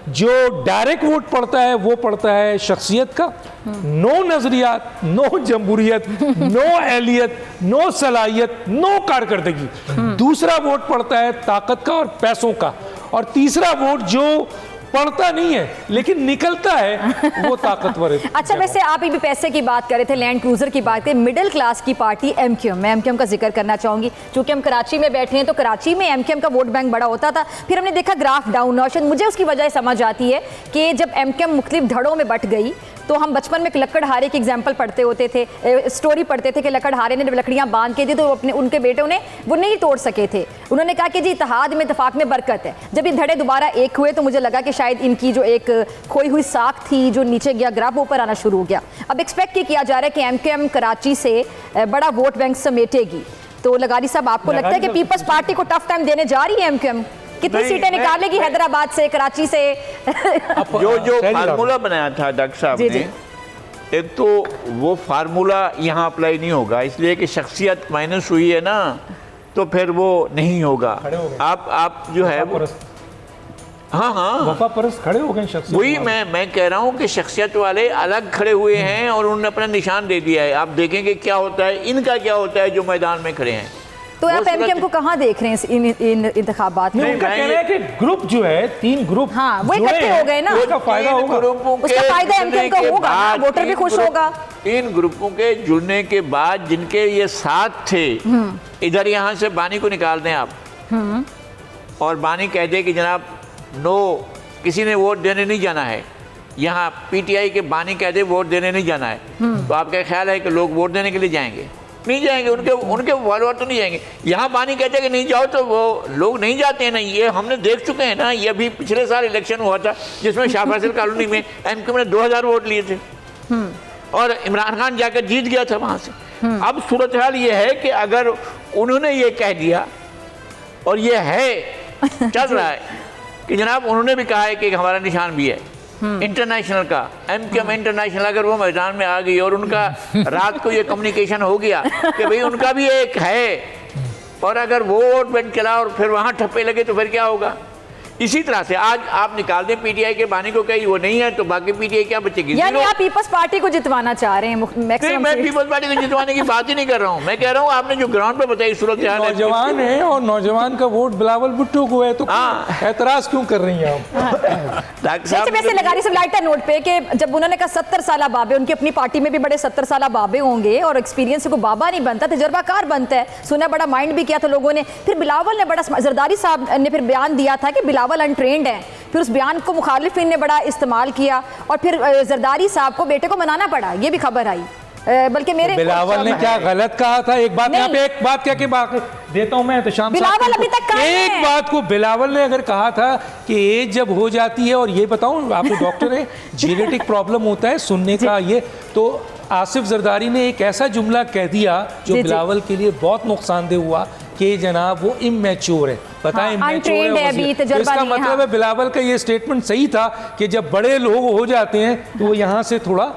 जो डायरेक्ट वोट पड़ता है वो पड़ता है शख्सियत का, नो नजरियात, नो जमहूरियत, नो अहलियत, नो सलाहियत, नो कारकर्दगी। दूसरा वोट पड़ता है ताकत का और पैसों का, और तीसरा वोट जो पड़ता नहीं है लेकिन निकलता है वो ताकतवर है। अच्छा, वैसे आप भी पैसे की बात कर रहे थे, लैंड क्रूजर की बात करें, मिडिल क्लास की पार्टी MQM, मैं MQM का जिक्र करना चाहूंगी। चूंकि हम कराची में बैठे हैं तो कराची में MQM का वोट बैंक बड़ा होता था, फिर हमने देखा ग्राफ डाउन, और मुझे उसकी वजह समझ आती है कि जब MQM मुख्तलिफ धड़ों में बट गई, तो हम बचपन में लकड़हारे की एग्जाम्पल पढ़ते होते थे, स्टोरी पढ़ते थे कि लकड़हारे ने जब लकड़ियाँ बांध के दी तो अपने उनके बेटों ने वो नहीं तोड़ सके थे। उन्होंने कहा कि जी इत्तेहाद में इत्तेफाक में बरकत है। जब ये धड़े दोबारा एक हुए तो मुझे लगा कि शायद इनकी जो एक खोई हुई साख थी जो नीचे गया, ग्राफ ऊपर आना शुरू हो गया। अब एक्सपेक्ट ये किया जा रहा है कि MQM कराची से बड़ा वोट बैंक समेटेगी। तो लगारी साहब, आपको लगता है कि पीपल्स पार्टी को टफ टाइम देने जा रही है MQM? कितनी सीटें निकालेगी हैदराबाद से, कराची से? जो फार्मूला बनाया था डॉक्टर साहब ने, एक तो वो फार्मूला यहाँ अप्लाई नहीं होगा, इसलिए कि शख्सियत माइनस हुई है ना, तो फिर वो नहीं होगा। आप जो है हाँ वफा परस्त खड़े हो गए शख्सियत। वही मैं कह रहा हूँ कि शख्सियत वाले अलग खड़े हुए हैं और उन्होंने अपना निशान दे दिया है। आप देखेंगे क्या होता है, इनका क्या होता है जो मैदान में खड़े हैं। तो आप MQM को कहाँ देख रहे हैं इन इंतखाबात में? उनका कहना है कि ग्रुप जो है, 3 ग्रुप, हाँ, वो इकट्ठे हो गए ना, उसका फायदा होगा, उसका फायदा MQM को होगा, वोटर भी खुश होगा। 3 ग्रुपों के जुड़ने के बाद जिनके ये साथ थे, इधर यहाँ से बानी को निकाल दें आप, और बानी कह दे कि जनाब नो, किसी ने वोट देने नहीं जाना है, यहाँ PTI के बानी कह दे वोट देने नहीं जाना है, तो आपका ख्याल है कि लोग वोट देने के लिए जाएंगे? नहीं जाएंगे, उनके फॉलोअर तो नहीं जाएंगे। यहाँ बानी कहते हैं कि नहीं जाओ, तो वो लोग नहीं जाते हैं ना। ये हमने देख चुके हैं ना, ये अभी पिछले साल इलेक्शन हुआ था जिसमें शाह फैसल कॉलोनी में MQM ने 2000 वोट लिए थे और इमरान खान जाकर जीत गया था वहाँ से। अब सूरत हाल ये है कि अगर उन्होंने ये कह दिया, और ये है चल रहा है कि जनाब उन्होंने भी कहा है कि हमारा निशान भी है इंटरनेशनल का, MQM इंटरनेशनल, अगर वो मैदान में आ गई और उनका रात को ये कम्युनिकेशन हो गया कि भाई उनका भी एक है, और अगर वो वोट बैंक चला और फिर वहाँ ठप्पे लगे तो फिर क्या होगा? इसी तरह से आज आप निकाल दें पीटीआई के बानी को, कहीं वो नहीं है तो बाकी पीटीआई क्या बचेगी? यानी आप पीपल्स पार्टी को जितवाना चाह रहे हैं? नहीं, मैं पीपल्स पार्टी को जितवाने की बात ही नहीं कर रहा हूँ। मैं कह रहा हूँ आपने जो ग्राउंड पे बताई सूरत नौजवान है और नौजवान का वोट बिलावल भुट्टो को है, तो एतराज क्यों कर रही हैं आप? वैसे लगारी से लाइटर नोट पे कि जब उन्होंने कहा 70 साल बाबे, उनकी अपनी पार्टी में भी बड़े 70 साल बाबे होंगे और एक्सपीरियंस को बाबा नहीं बनता, तजर्बाकार बनता है, सुना बड़ा माइंड भी किया था लोगों ने। फिर बिलावल ने बड़ा, जरदारी साहब ने फिर बयान दिया था कि बिलावल अनट्रेंड है, फिर उस बयान को मुखालिफिन ने बड़ा इस्तेमाल किया और फिर जरदारी साहब को बेटे को मनाना पड़ा, ये भी खबर आई। बल्कि मेरे बिलावल ने क्या गलत कहा था? एक बात यहाँ पे एक बात क्या बात देता हूँ मैं, तो शाम बिलावल अभी तक एक बात को बिलावल ने अगर कहा था कि एज जब हो जाती है, और ये बताऊं आप डॉक्टर है, जेनेटिक प्रॉब्लम होता है सुनने का, ये तो आसिफ जरदारी ने एक ऐसा जुमला कह दिया जो बिलावल के लिए बहुत नुकसानदेह हुआ कि जनाब वो इमेच्योर है। पता है इमेच्योर है, तो इसका मतलब है बिलावल का ये स्टेटमेंट सही था कि जब बड़े लोग हो जाते हैं तो वो यहाँ से थोड़ा।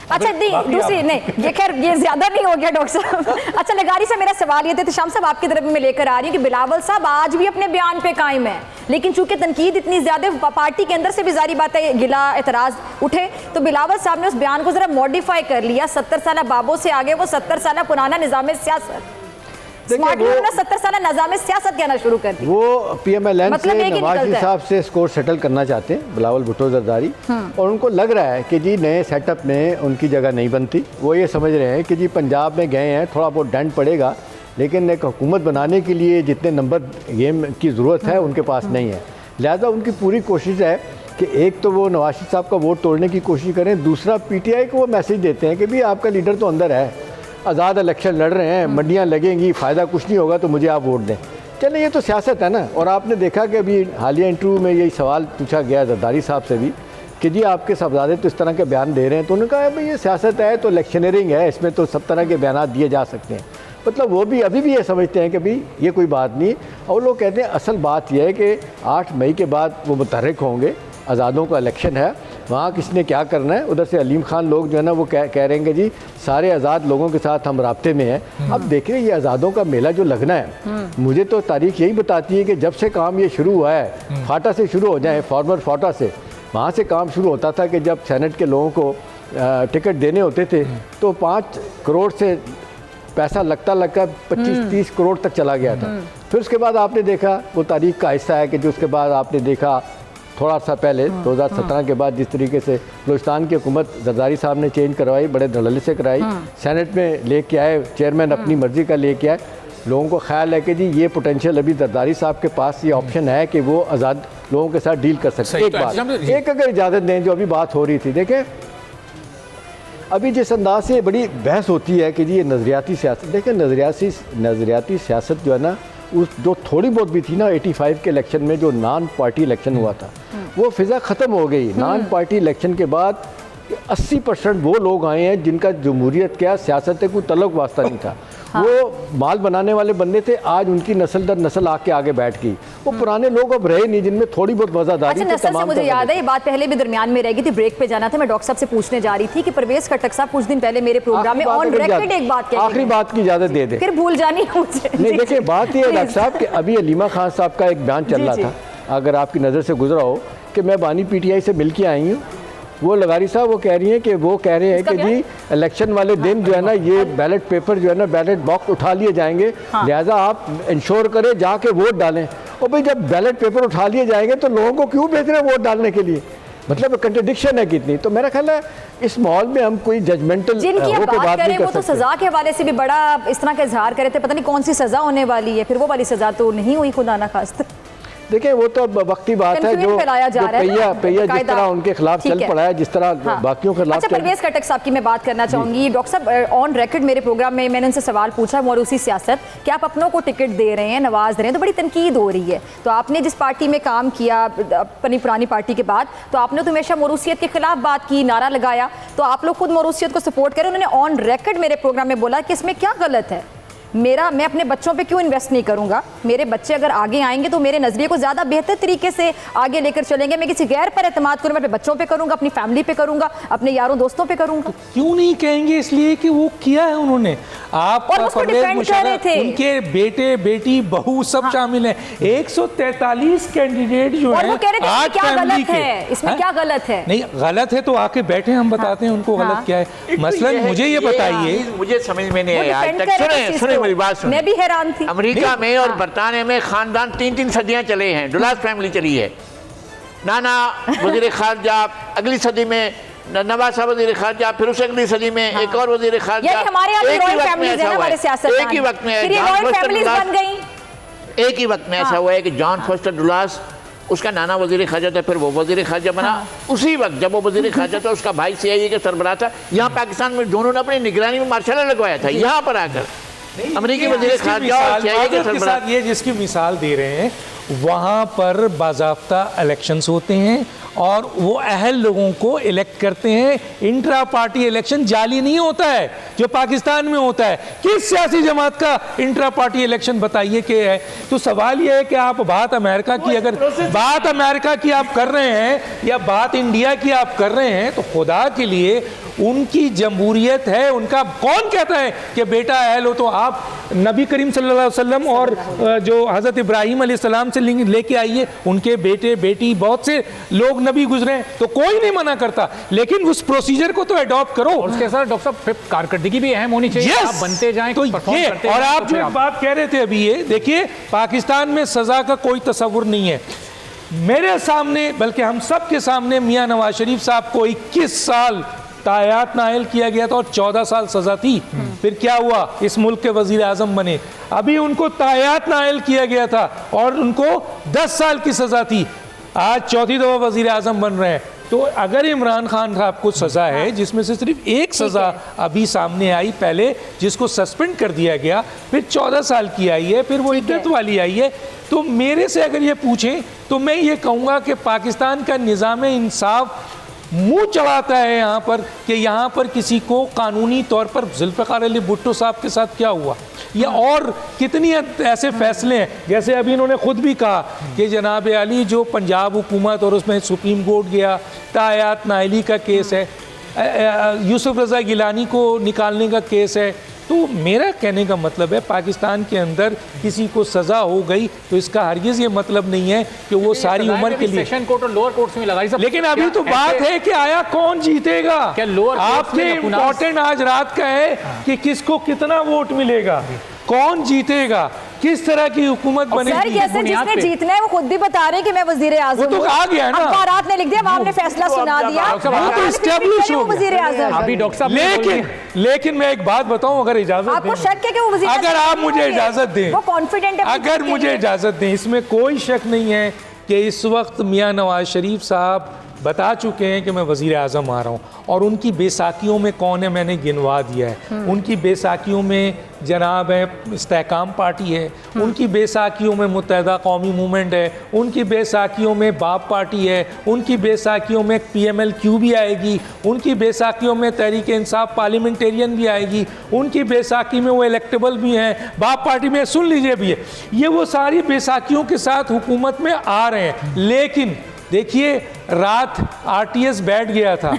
अच्छा दूसरी नहीं, ये खैर ये ज्यादा नहीं हो गया डॉक्टर साहब। अच्छा लगारी से मेरा सवाल ये थे, तो शाम साहब आपकी तरफ में लेकर आ रही हूँ कि बिलावल साहब आज भी अपने बयान पे कायम है, लेकिन चूंकि तनकीद इतनी ज्यादा पार्टी के अंदर से भी जारी बात है, गिला एतराज उठे, तो बिलावल साहब ने उस बयान को जरा मॉडिफाई कर लिया। 70 साल बाबों से आगे वो 70 साल पुराना निजाम सियासत, स्मार्ट लोग ना 70 साल निजाम सियासत कहना शुरू कर दी। वो पीएमएलएन मतलब से नवाज शरीफ साहब से स्कोर सेटल करना चाहते हैं बिलावल भुट्टो जरदारी, और उनको लग रहा है कि जी नए सेटअप में उनकी जगह नहीं बनती। वो ये समझ रहे हैं कि जी पंजाब में गए हैं, थोड़ा बहुत डेंट पड़ेगा, लेकिन एक हुकूमत बनाने के लिए जितने नंबर गेम की ज़रूरत है उनके पास नहीं है। लिहाजा उनकी पूरी कोशिश है कि एक तो वो नवाज शरीफ साहब का वोट तोड़ने की कोशिश करें, दूसरा पीटीआई को वो मैसेज देते हैं कि भी आपका लीडर तो अंदर है, आज़ाद इलेक्शन लड़ रहे हैं, मंडियां लगेंगी, फ़ायदा कुछ नहीं होगा, तो मुझे आप वोट दें। चलिए ये तो सियासत है ना। और आपने देखा कि अभी हालिया इंटरव्यू में यही सवाल पूछा गया जरदारी साहब से भी कि जी आपके साहबजादे तो इस तरह के बयान दे रहे हैं, तो उन्होंने कहा भाई ये सियासत है, तो इलेक्शनरिंग है, इसमें तो सब तरह के बयान दिए जा सकते हैं। मतलब वो भी अभी भी ये समझते हैं कि भाई ये कोई बात नहीं। और लोग कहते हैं असल बात यह है कि 8 मई के बाद वो मुतहर्रिक होंगे, आज़ादों का इलेक्शन है, वहाँ किसने क्या करना है। उधर से अलीम खान लोग जो है ना वो कह रहे हैं कि जी सारे आज़ाद लोगों के साथ हम राब्ते में हैं। अब देखिए ये आज़ादों का मेला जो लगना है, मुझे तो तारीख यही बताती है कि जब से काम ये शुरू हुआ है, फाटा से शुरू हो जाए, फॉर्मर फाटा से, वहाँ से काम शुरू होता था कि जब सेनेट के लोगों को टिकट देने होते थे तो 5 करोड़ से पैसा लगता 25-30 करोड़ तक चला गया था। फिर उसके बाद आपने देखा वो तारीख का हिस्सा है कि जो उसके बाद आपने देखा थोड़ा सा पहले 2017 के बाद जिस तरीके से बलूचिस्तान की हुकूमत जरदारी साहब ने चेंज करवाई, बड़े धड़ल्ले से कराई, सेनेट में लेके आए, चेयरमैन अपनी मर्जी का लेके आए। लोगों को ख्याल है कि जी ये पोटेंशियल अभी जरदारी साहब के पास ये ऑप्शन है कि वो आज़ाद लोगों के साथ डील कर सकते हैं। एक बात, एक अगर इजाज़त दें, जो अभी बात हो रही थी, देखें अभी जिस अंदाज से बड़ी बहस होती है कि जी ये नज़रियाती सियासत, देखें नज़रियाती सियासत जो है ना, उस जो थोड़ी बहुत भी थी ना 85 के इलेक्शन में जो नॉन पार्टी इलेक्शन हुआ था, वो फिज़ा ख़त्म हो गई। नॉन पार्टी इलेक्शन के बाद 80% वो लोग आए हैं जिनका जमहूरियत क्या सियासत से कोई तल्लुक वास्ता नहीं था। वो माल बनाने वाले बंदे थे, आज उनकी नस्ल दर नस्ल आके आगे बैठ गई। वो पुराने लोग अब रहे नहीं जिनमें थोड़ी बहुत वज़ादारी। अच्छा, नस्ल से मुझे याद है, ये बात पहले भी दरमियान में रह गई थी, ब्रेक पे जाना था, मैं डॉक्टर साहब से पूछने जा रही थी कि परवेज खट्टक साहब कुछ दिन पहले मेरे प्रोग्राम में ऑन रिकॉर्ड एक बात कही, आखिरी बात की इजाज़त दे दे, फिर भूल जानी मुझे। नहीं देखिए बात ये है डॉक्टर साहब कि अभी अलीमा खान साहब का एक बयान चल रहा था, अगर आपकी नज़र से गुजरा हो, कि मैं बानी पीटीआई से मिल के आई हूँ। वो लगारी साहब वो कह रही हैं कि वो कह रहे हैं कि जी इलेक्शन वाले दिन जो है ना ये बैलेट पेपर जो है ना बैलेट बॉक्स उठा लिए जाएंगे, लिहाजा आप इंश्योर करें जाके वोट डालें। और भाई जब बैलेट पेपर उठा लिए जाएंगे तो लोगों को क्यों भेज रहे हैं वोट डालने के लिए? मतलब कंट्रडिक्शन है कितनी। तो मेरा ख्याल है इस माहौल में हम कोई जजमेंटल जिनकी अब बात करें वो तो सजा के हवाले से भी बड़ा इस तरह का इजहार करे थे, पता नहीं कौन सी सजा होने वाली है, फिर वो वाली सजा तो नहीं हुई खुदा ना खास्ता। देखिए वो तो वक्ती बात है, जो पहिया जिस तरह उनके खिलाफ चल पड़ा है, जिस तरह बाकियों के खिलाफ। अच्छा, परवेज खट्टक साहब की मैं बात करना चाहूंगी। डॉक्टर साहब ऑन रिकॉर्ड मेरे प्रोग्राम में मैंने उनसे सवाल पूछा मौरूसी सियासत कि आप अपनों को टिकट दे रहे हैं, नवाज दे रहे हैं, तो बड़ी तनकीद हो रही है। तो आपने जिस पार्टी में काम किया अपनी पुरानी पार्टी के बाद, तो आपने तो हमेशा मौरूसियत के खिलाफ बात की, नारा लगाया, तो आप लोग खुद मौरूसियत को सपोर्ट करें। उन्होंने ऑन रिकॉर्ड मेरे प्रोग्राम में बोला कि इसमें क्या गलत है, मैं अपने बच्चों पे क्यों इन्वेस्ट नहीं करूंगा? मेरे बच्चे अगर आगे आएंगे तो मेरे नजरिए को ज्यादा बेहतर तरीके से आगे लेकर चलेंगे। मैं किसी गैर पर एतमाद करूंगा, अपने बच्चों पे करूंगा, अपनी फैमिली पे करूंगा, अपने यारों दोस्तों पे करूंगा। क्यों नहीं कहेंगे? इसलिए कि वो किया है उन्होंने। आप और उसको डिफेंड कर रहे थे। उनके बेटे बेटी बहू सब शामिल हैं। 143 कैंडिडेट जो और वो कह रहे थे हैं, क्या गलत है इसमें, क्या गलत है? नहीं गलत है तो आके बैठे, हम बताते हैं उनको गलत क्या है। मसलन मुझे ये बताइए, मुझे समझ में नहीं आया आज तक। सुने मेरी बात सुने। मैं भी हैरान थी। अमेरिका में और बरतानिया में खानदान 3-3 सदियां चले हैं। डुलास फैमिली चली है। नाना वजीर खारजा, अगली सदी में नवाज साहब वजीर खारजा, फिर उसे अगली सदी में एक और वजीर खारजा। हमारे यहाँ रॉयल फैमिलीज हैं, हमारे सियासतदान। एक ही वक्त में रॉयल फैमिलीज बन गई। एक ही वक्त में ऐसा हुआ है कि जॉन फोस्टर डुलास, उसका नाना वजीर खारजा था, फिर वो वजीर खारजा बना। उसी वक्त जब वो वजीर खारजा था, उसका भाई CIA के सरबराह था। यहाँ पाकिस्तान में दोनों ने अपनी निगरानी में मार्शल लगवाया था। यहाँ पर आकर अमेरिकी वजीर खारजा और CIA के सरबराह, ये जिसकी मिसाल दे रहे हैं, वहाँ पर बाज़ाब्ता इलेक्शंस होते हैं और वो अहल लोगों को इलेक्ट करते हैं। इंट्रा पार्टी इलेक्शन जाली नहीं होता है जो पाकिस्तान में होता है। किस सियासी जमात का इंट्रा पार्टी इलेक्शन बताइए कि है? तो सवाल ये है कि आप बात अमेरिका की, अगर बात अमेरिका की आप कर रहे हैं या बात इंडिया की आप कर रहे हैं, तो खुदा के लिए उनकी जमहूरियत है। उनका कौन कहता है कि बेटा अहल हो? तो आप नबी करीम सल्लल्लाहु अलैहि वसल्लम और जो हज़रत इब्राहीम अलैहिस्सलाम से लेके आइए, उनके बेटे बेटी बहुत से लोग नबी गुजरे हैं, तो कोई नहीं मना करता, लेकिन उस प्रोसीजर को तो अडॉप्ट करो। और उसके साथ डॉक्टर साहब कारकर्दगी भी अहम होनी चाहिए। आप बनते जाएं, तो परफॉर्म ये करते और जाएं, आप तो जो फिर एक बात कह रहे थे अभी, ये देखिए पाकिस्तान में सजा का कोई तस्वुर नहीं है। मेरे सामने, बल्कि हम सब के सामने, मियां नवाज शरीफ साहब को 21 साल तायात नायल किया गया था और 14 साल सजा थी। फिर क्या हुआ? इस मुल्क के वजीर आजम बने। अभी उनको तायात नायल किया गया था और उनको 10 साल की सजा थी। आज चौथी दफा वजीर आजम बन रहे हैं। तो अगर इमरान खान साहब को सजा है, जिसमें से सिर्फ एक सजा अभी सामने आई, पहले जिसको सस्पेंड कर दिया गया, फिर 14 साल की आई है, फिर वो इद्दत वाली आई है, तो मेरे से अगर ये पूछें तो मैं ये कहूँगा कि पाकिस्तान का निज़ाम इंसाफ मुंह चढ़ाता है यहाँ पर कि यहाँ पर किसी को कानूनी तौर पर जुल्फ़िकार अली भुट्टो साहब के साथ क्या हुआ, या और कितनी ऐसे फैसले हैं। जैसे अभी इन्होंने खुद भी कहा कि जनाब अली जो पंजाब हुकूमत और उसमें सुप्रीम कोर्ट गया, तायात नाइली का केस है, यूसुफ रज़ा गिलानी को निकालने का केस है। तो मेरा कहने का मतलब है पाकिस्तान के अंदर किसी को सज़ा हो गई तो इसका हरगिज़ ये मतलब नहीं है कि वो सारी उम्र के लिए। सेशन कोर्ट और लोअर कोर्ट्स में लगाई सब। लेकिन अभी तो बात है कि आया कौन जीतेगा। क्या लोअर आपके इम्पोर्टेंट आज रात का है कि किसको कितना वोट मिलेगा, कौन जीतेगा, किस तरह की हुकूमत बनेगी। जिसने जीतना है वो खुद भी बता रहे हैं कि मैं वजीर आज़म हूं। वो तो आ गया ना, अखबारात ने लिख दिया, आपने फैसला सुना दिया, वो तो एस्टैब्लिश हो वजीर आज़म। अभी डॉक्टर साहब लेकिन मैं एक बात बताऊं, अगर इजाजत आपको शक है कि वो वजीर आज़म, अगर आप मुझे इजाजत दें, वो कॉन्फिडेंट है, अगर मुझे इजाजत दें, इसमें कोई शक नहीं है कि इस वक्त मियां नवाज शरीफ साहब बता चुके हैं कि मैं वज़ीर आज़म आ रहा हूँ, और उनकी बेसाखियों में कौन है मैंने गिनवा दिया है। उनकी बेसाखियों में जनाब है इस्तेहकाम पार्टी है, उनकी बेसाखियों में मुत्तहदा कौमी मूवमेंट है, उनकी बेसाखियों में बाप पार्टी है, उनकी बेसाखियों में PMLQ भी आएगी, उनकी बेसाखियों में तहरीक इंसाफ पार्लियामेंटेरियन भी आएगी, उनकी बेसाखी में वो इलेक्टेबल भी हैं, बाप पार्टी में सुन लीजिए भी है। ये वो सारी बेसाखियों के साथ हुकूमत में आ रहे हैं। लेकिन देखिए रात RTS बैठ गया था,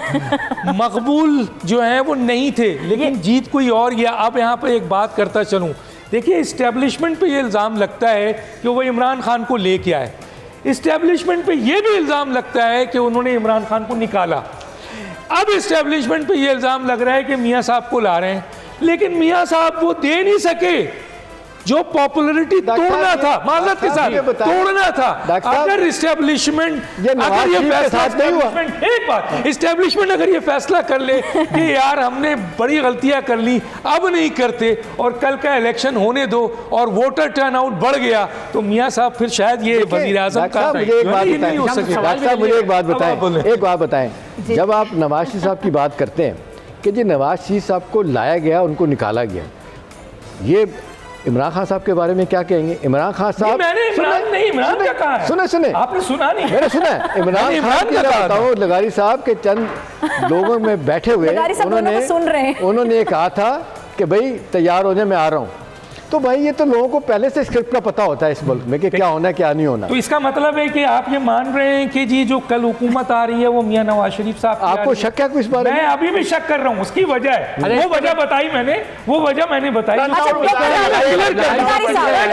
मकबूल जो है वो नहीं थे, लेकिन जीत कोई और गया। अब यहाँ पर एक बात करता चलूँ, देखिए इस्टेब्लिशमेंट पे ये इल्ज़ाम लगता है कि वो इमरान खान को लेके आए, इस्टेब्लिशमेंट पे ये भी इल्ज़ाम लगता है कि उन्होंने इमरान खान को निकाला। अब इस्टेब्लिशमेंट पे ये इल्ज़ाम लग रहा है कि मियाँ साहब को ला रहे हैं, लेकिन मियाँ साहब वो दे नहीं सके जो पॉपुलैरिटी तोड़ना था, माजरत के साथ तोड़ना था। अगर इस्टेब्लिशमेंट, अगर ये फैसला एक बात इस्टेब्लिशमेंट अगर ये फैसला कर ले कि यार हमने बड़ी गलतियां कर ली, अब नहीं करते और कल का इलेक्शन होने दो, और वोटर टर्नआउट बढ़ गया, तो मियां साहब फिर शायद ये वजीर आजम का नहीं हो सके। डॉक्टर साहब मुझे एक बात बताएं, जब आप नवाज शरीफ साहब की बात करते हैं कि जी नवाज शरीफ साहब को लाया गया, उनको निकाला गया, ये इमरान खान साहब के बारे में क्या कहेंगे? इमरान खान साहब, इमरान का कहा है? सुने आपने सुना नहीं? मैंने सुना है। इमरान खान का बताओ, लगारी साहब के चंद लोगों में बैठे हुए उन्होंने कहा था कि भाई तैयार हो जाए, मैं आ रहा हूँ। तो भाई ये तो लोगों को पहले से स्क्रिप्ट का पता होता है इस मुल्क में कि क्या होना है क्या नहीं होना। तो इसका मतलब है कि आप ये मान रहे हैं कि जी जो कल हुकूमत आ रही है वो मियां नवाज शरीफ साहब की आ आपको रही है? शक है इस बारे में? मैं अभी भी शक कर रहा हूँ, उसकी वजह है, वो वजह बताई मैंने, वो वजह मैंने बताई।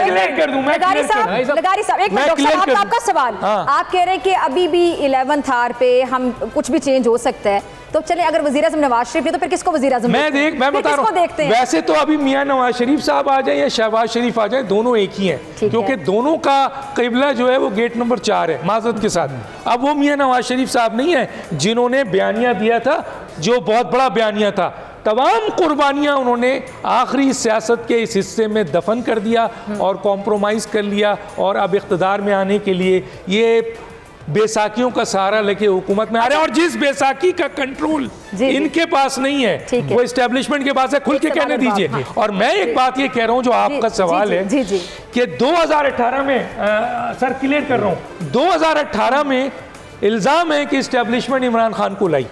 क्लियर कर दूं मैं, लगारी साहब एक मिनट, डॉक्टर साहब आपका सवाल, आप कह रहे हैं कि अभी भी 11th आवर पे हम कुछ भी चेंज हो सकता है, तो चले अगर वजीर आज़म नवाज शरीफ है तो फिर किसको वजीर आज़म मैं बता रहा हूँ, वैसे तो अभी मियां नवाज शरीफ साहब आ जाए या शहबाज शरीफ आ जाए, दोनों एक ही हैं, क्योंकि दोनों का किबला जो है वो गेट नंबर 4 है, माजरत के साथ। अब वो मियां नवाज शरीफ साहब नहीं है जिन्होंने बयानिया दिया था, जो बहुत बड़ा बयानिया था, तमाम कुर्बानियां उन्होंने आखिरी सियासत के इस हिस्से में दफन कर दिया और कॉम्प्रोमाइज़ कर लिया, और अब इख्तिदार में आने के लिए ये बेसाखियों का सहारा लेके हुकूमत में आ रहे हैं, और जिस बेसाखी का कंट्रोल इनके पास नहीं है वो एस्टेब्लिशमेंट के पास है, खुल के कहने दीजिए। और मैं एक बात ये कह रहा हूं जो आपका सवाल है कि 2018 में सर क्लियर कर रहा हूं, 2018 में इल्ज़ाम है कि एस्टेब्लिशमेंट इमरान खान को लाई,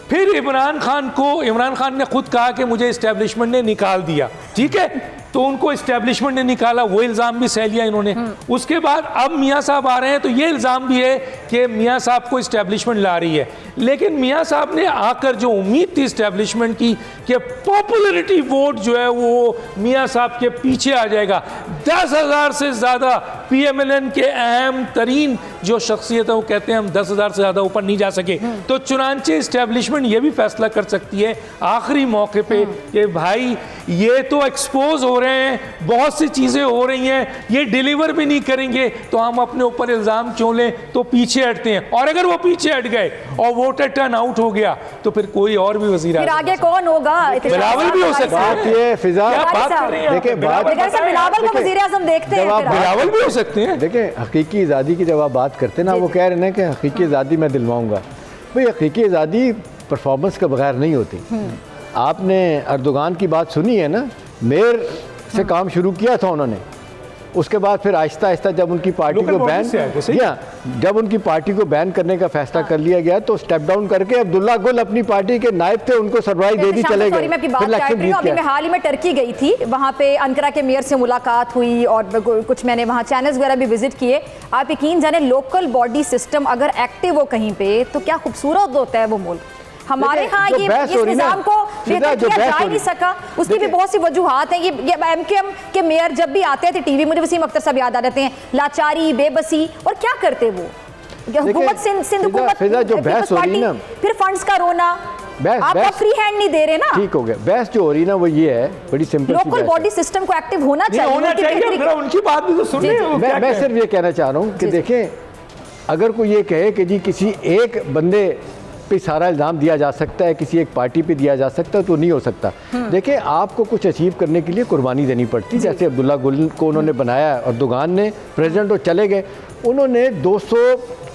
फिर इमरान खान ने खुद कहा कि मुझे एस्टेब्लिशमेंट ने निकाल दिया, ठीक है, तो उनको एस्टेब्लिशमेंट ने निकाला, वो इल्ज़ाम भी सह लिया इन्होंने। उसके बाद अब मियां साहब आ रहे हैं तो ये इल्ज़ाम भी है कि मियां साहब को एस्टेब्लिशमेंट ला रही है, लेकिन मियां साहब ने आकर जो उम्मीद थी एस्टेब्लिशमेंट की कि पॉपुलरिटी वोट जो है वो मियां साहब के पीछे आ जाएगा, 10,000 से ज़्यादा PMLN के अहम तरीन जो शख्सियत है वो कहते हैं हम 10,000 से ज़्यादा ऊपर नहीं जा सके, तो चुनांचे एस्टेब्लिशमेंट ये भी फैसला कर सकती है आखिरी मौके पे कि भाई ये तो एक्सपोज हो रहे हैं, बहुत सी चीज़ें हो रही हैं, ये डिलीवर भी नहीं करेंगे तो हम अपने ऊपर इल्ज़ाम क्यों लें, तो पीछे हटते हैं। और अगर वो पीछे हट गए और वोटर टर्न आउट हो गया तो फिर कोई और भी वज़ीर फिर आगे कौन होगा? बिलावल भी हो सकता है। बात ये फिजा, बात कर रहे हैं, देखिए बिलावल को वज़ीर आज़म देखते हैं, बिलावल भी हो सकते हैं। देखिए हकीकी आज़ादी की जब आप बात करते हैं ना, वो कह रहे हैं कि हकीकी आज़ादी मैं दिलवाऊंगा, भाई हकीकी आज़ादी परफॉर्मेंस के बगैर नहीं होती। आपने अर्दोगान की बात सुनी है ना, मेयर से काम शुरू किया था उन्होंने, उसके बाद फिर आहिस्ता आहिस्ता जब उनकी पार्टी को जब उनकी पार्टी को बैन करने का फैसला कर लिया गया तो स्टेप डाउन करके अब्दुल्ला गुल अपनी पार्टी के नायब थे, उनको सरप्राइज दे दी, चले गए। मैं हाल ही में टर्की गई थी, वहाँ पे अंकारा के मेयर से मुलाकात हुई और कुछ मैंने वहाँ चैनल्स वगैरह भी विजिट किए। आप यकीन जाने लोकल बॉडी सिस्टम अगर एक्टिव हो कहीं पे तो क्या खूबसूरत होता है वो मुल्क। हमारे यहाँ ये इस निज़ाम को बेहतर किया जा ही नहीं सका, उसकी भी बहुत सी वजूहात हैं। ये MKM के मेयर जब भी आते थे टीवी, मुझे वसीम अख्तर साहब याद आ जाते हैं, लाचारी, बेबसी, और क्या करते वो हुकूमत सिंध हुकूमत, जो बहस हो रही है ना, फिर फंड्स का रोना, आप फ्री हैंड नहीं दे रहे ना। ठीक हो गया, बहस जो हो रही है ना वो ये है, बड़ी सिंपल, लोकल बॉडी सिस्टम को एक्टिव होना चाहिए। उनकी बात भी तो सुनिए। मैं सिर्फ ये कहना चाह रहा हूँ कि देखें, अगर कोई ये कहे कि जी किसी एक बंदे पे सारा इल्ज़ाम दिया जा सकता है, किसी एक पार्टी पे दिया जा सकता है, तो नहीं हो सकता। देखिए आपको कुछ अचीव करने के लिए कुर्बानी देनी पड़ती, जैसे अब्दुल्ला गुल को उन्होंने बनाया, अर्दोगान ने प्रेसिडेंट वो चले गए, उन्होंने 200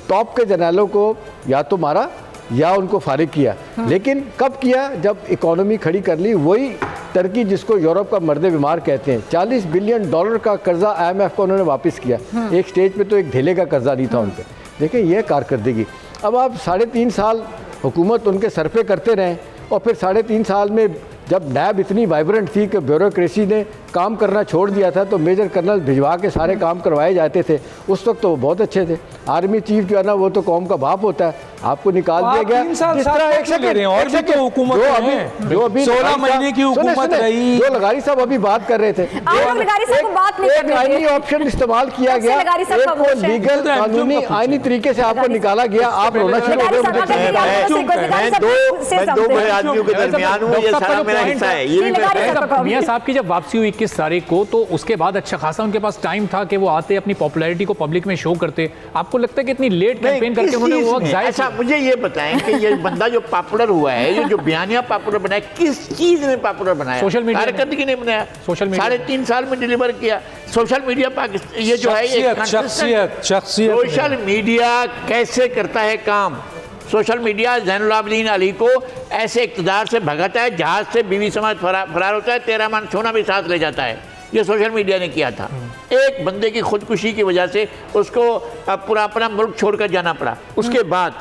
टॉप के जर्नलों को या तो मारा या उनको फारिग किया, लेकिन कब किया? जब इकोनॉमी खड़ी कर ली। वही टर्की जिसको यूरोप का मर्द बीमार कहते हैं, $40 बिलियन का कर्जा IMF को उन्होंने वापस किया। एक स्टेज पे तो एक ढेले का कर्जा नहीं था उन पर। देखिए ये कारकर्दगी, अब आप 3.5 साल हुकूमत उनके सर पे करते रहें, और फिर 3.5 साल में जब नैब इतनी वाइब्रेंट थी कि ब्यूरोक्रेसी ने काम करना छोड़ दिया था, तो मेजर कर्नल भिजवा के सारे काम करवाए जाते थे। उस वक्त तो वो बहुत अच्छे थे। आर्मी चीफ जो है ना वो तो कौम का बाप होता है, आपको निकाल दिया गया। जिस तरह एक सेकंड और भी तो हुकूमत जो अभी 16 महीने की हुकूमत रही, जो लगारी साहब अभी बात कर रहे थे, एक आईनी ऑप्शन इस्तेमाल किया गया, एक वो लीगल कानूनी आईनी तरीके से आपको निकाला गया, आप रोना शुरू हो गए। मैं दो बड़े आदमियों के दरमियान हूँ, ये सारा मेरा हिस्सा है। ये भी मियां साहब की जब वापसी हुई 21 तारीख को, तो उसके बाद अच्छा खासा उनके पास टाइम था कि वो आते अपनी पॉपुलैरिटी को पब्लिक में शो करते। आपको लगता है कि इतनी लेट कैंपेन करके उन्होंने वो जायज? अच्छा मुझे ये बताएं कि ये बंदा जो पॉपुलर हुआ है, जो बयानिया पॉपुलर बनाया, किस चीज ने पॉपुलर बनाया? सोशल मीडिया कार्यकर्दगी ने बनाया। सोशल मीडिया 3.5 साल में डिलीवर किया। सोशल मीडिया पाकिस्तान ये जो है शख्सियत सोशल मीडिया कैसे करता है काम? सोशल मीडिया ज़ैनुल आबिदीन अली को ऐसे इक़्तिदार से भगाता है, जहाज से बीवी समाज फरार होता है, 13 मन सोना भी साथ ले जाता है। ये सोशल मीडिया ने किया था। एक बंदे की खुदकुशी की वजह से उसको पूरा अपना मुल्क छोड़कर जाना पड़ा। उसके बाद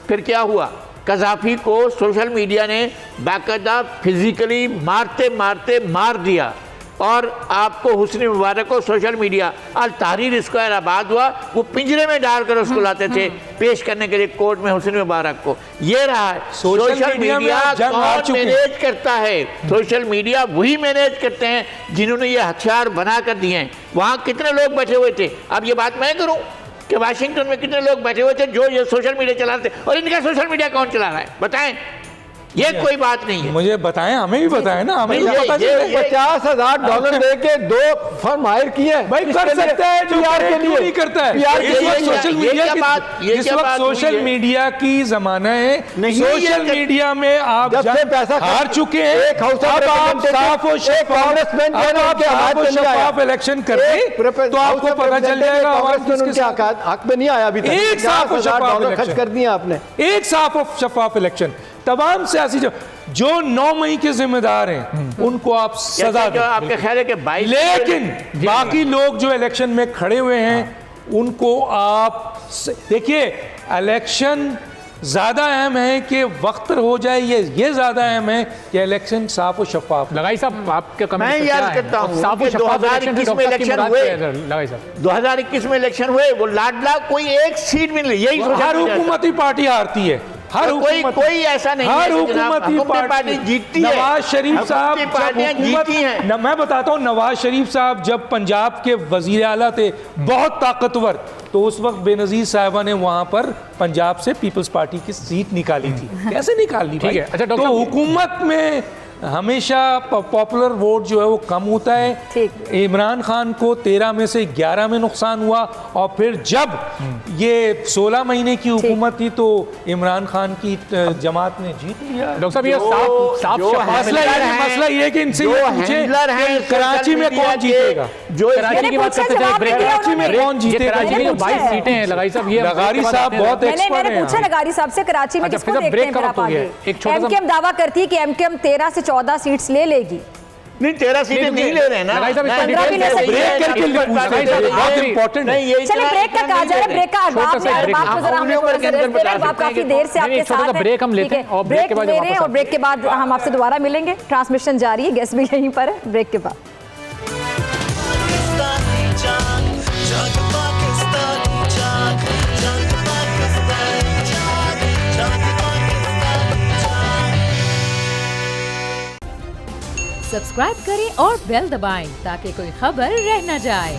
फिर क्या हुआ? कज़ाफ़ी को सोशल मीडिया ने बाकायदा फिजिकली मारते मारते मार दिया। और आपको हुस्नी मुबारक को सोशल मीडिया और तहरीर स्क्वायर आबाद हुआ, वो पिंजरे में डालकर उसको लाते थे पेश करने के लिए कोर्ट में हुस्नी मुबारक को। ये रहा है सोशल मीडिया कौन मैनेज करता है? सोशल मीडिया वही मैनेज करते हैं जिन्होंने ये हथियार बना कर दिए हैं। वहाँ कितने लोग बैठे हुए थे? अब ये बात मैं करूँ कि वाशिंगटन में कितने लोग बैठे हुए थे जो ये सोशल मीडिया चलाते, और इनका सोशल मीडिया कौन चला रहा है बताएं? ये कोई बात नहीं है। मुझे बताएं, हमें भी बताएं ना, हमें भी पता चले। $50,000 देके 2 फर्म हायर किए हैं। भाई कर सकता है जो PR के लिए नहीं करता है। सोशल मीडिया इस वक्त सोशल मीडिया की जमाना है। सोशल मीडिया में आप जब से पैसा हार चुके हैं, एक हाउस अब आप साफ और शफाफ इलेक्शन करें तो आपको पता चल जाएगा हक में नहीं आया अभी तक। एक साफ और शफाफ खर्च कर दिया आपने। एक साफ और शफाफ इलेक्शन। तमाम सियासी जो 9 मई के जिम्मेदार हैं उनको आप सजा दें। आपके ख्याल है कि 22 लेकिन बाकी लोग जो इलेक्शन में खड़े हुए हैं उनको आप देखिए, इलेक्शन ज्यादा अहम है कि वक्त हो जाए, ये ज्यादा अहम है कि इलेक्शन साफ और शफाफ। लगाई साहब आपके कमेंट मैं याद करता हूँ 2021 में इलेक्शन हुए, 2021 में इलेक्शन हुए, वो लाडला कोई एक सीट भी नहीं, यही हर हुकूमती पार्टी हारती है, हर कोई ऐसा नहीं, हर हुकूमती पार्टी जीतती है। नवाज शरीफ साहब पार्टियां जीती हैं। मैं बताता हूँ, नवाज शरीफ साहब जब पंजाब के वजीर आला थे, बहुत ताकतवर, तो उस वक्त बेनजीर साहिबा ने वहां पर पंजाब से पीपल्स पार्टी की सीट निकाली थी। कैसे निकाली? ठीक है। अच्छा तो हुकूमत में हमेशा पॉपुलर वोट जो है वो कम होता है। इमरान खान को 13 में से 11 में नुकसान हुआ, और फिर जब ये 16 महीने की हुकूमत थी तो इमरान खान की जमात ने जीत लिया। डॉक्टर साहब, ये साफ मसला ये कि इनसे पूछे कराची में कौन जीतेगा, जो कराची की बात करते थे, कराची में कौन जीतेगा? कराची में 22 सीटें हैं लगाई साहब, ये लगारी साहब बहुत एक्सपर्ट हैं। मैंने पूछा लगारी साहब से कराची में किसको देखते हैं? ब्रेक का वक्त हो गया। एक छोटा सा एमकेएम दावा करती है कि एमकेएम 13 से 14 सीट्स ले लेगी। नहीं, 13 सीटें नहीं ले रहे हैं ना। ब्रेक करके बहुत इंपॉर्टेंट है। चलिए ब्रेक का कहा जा रहा है, ब्रेक का आप काफी देर से आपके साथ ब्रेक हम लेते हैं और ब्रेक ले रहे हैं, और ब्रेक के बाद हम आपसे दोबारा मिलेंगे। ट्रांसमिशन जारी है, गेस्ट भी यहीं पर है। ब्रेक के बाद सब्सक्राइब करें और बेल दबाएं ताकि कोई खबर रह न जाए।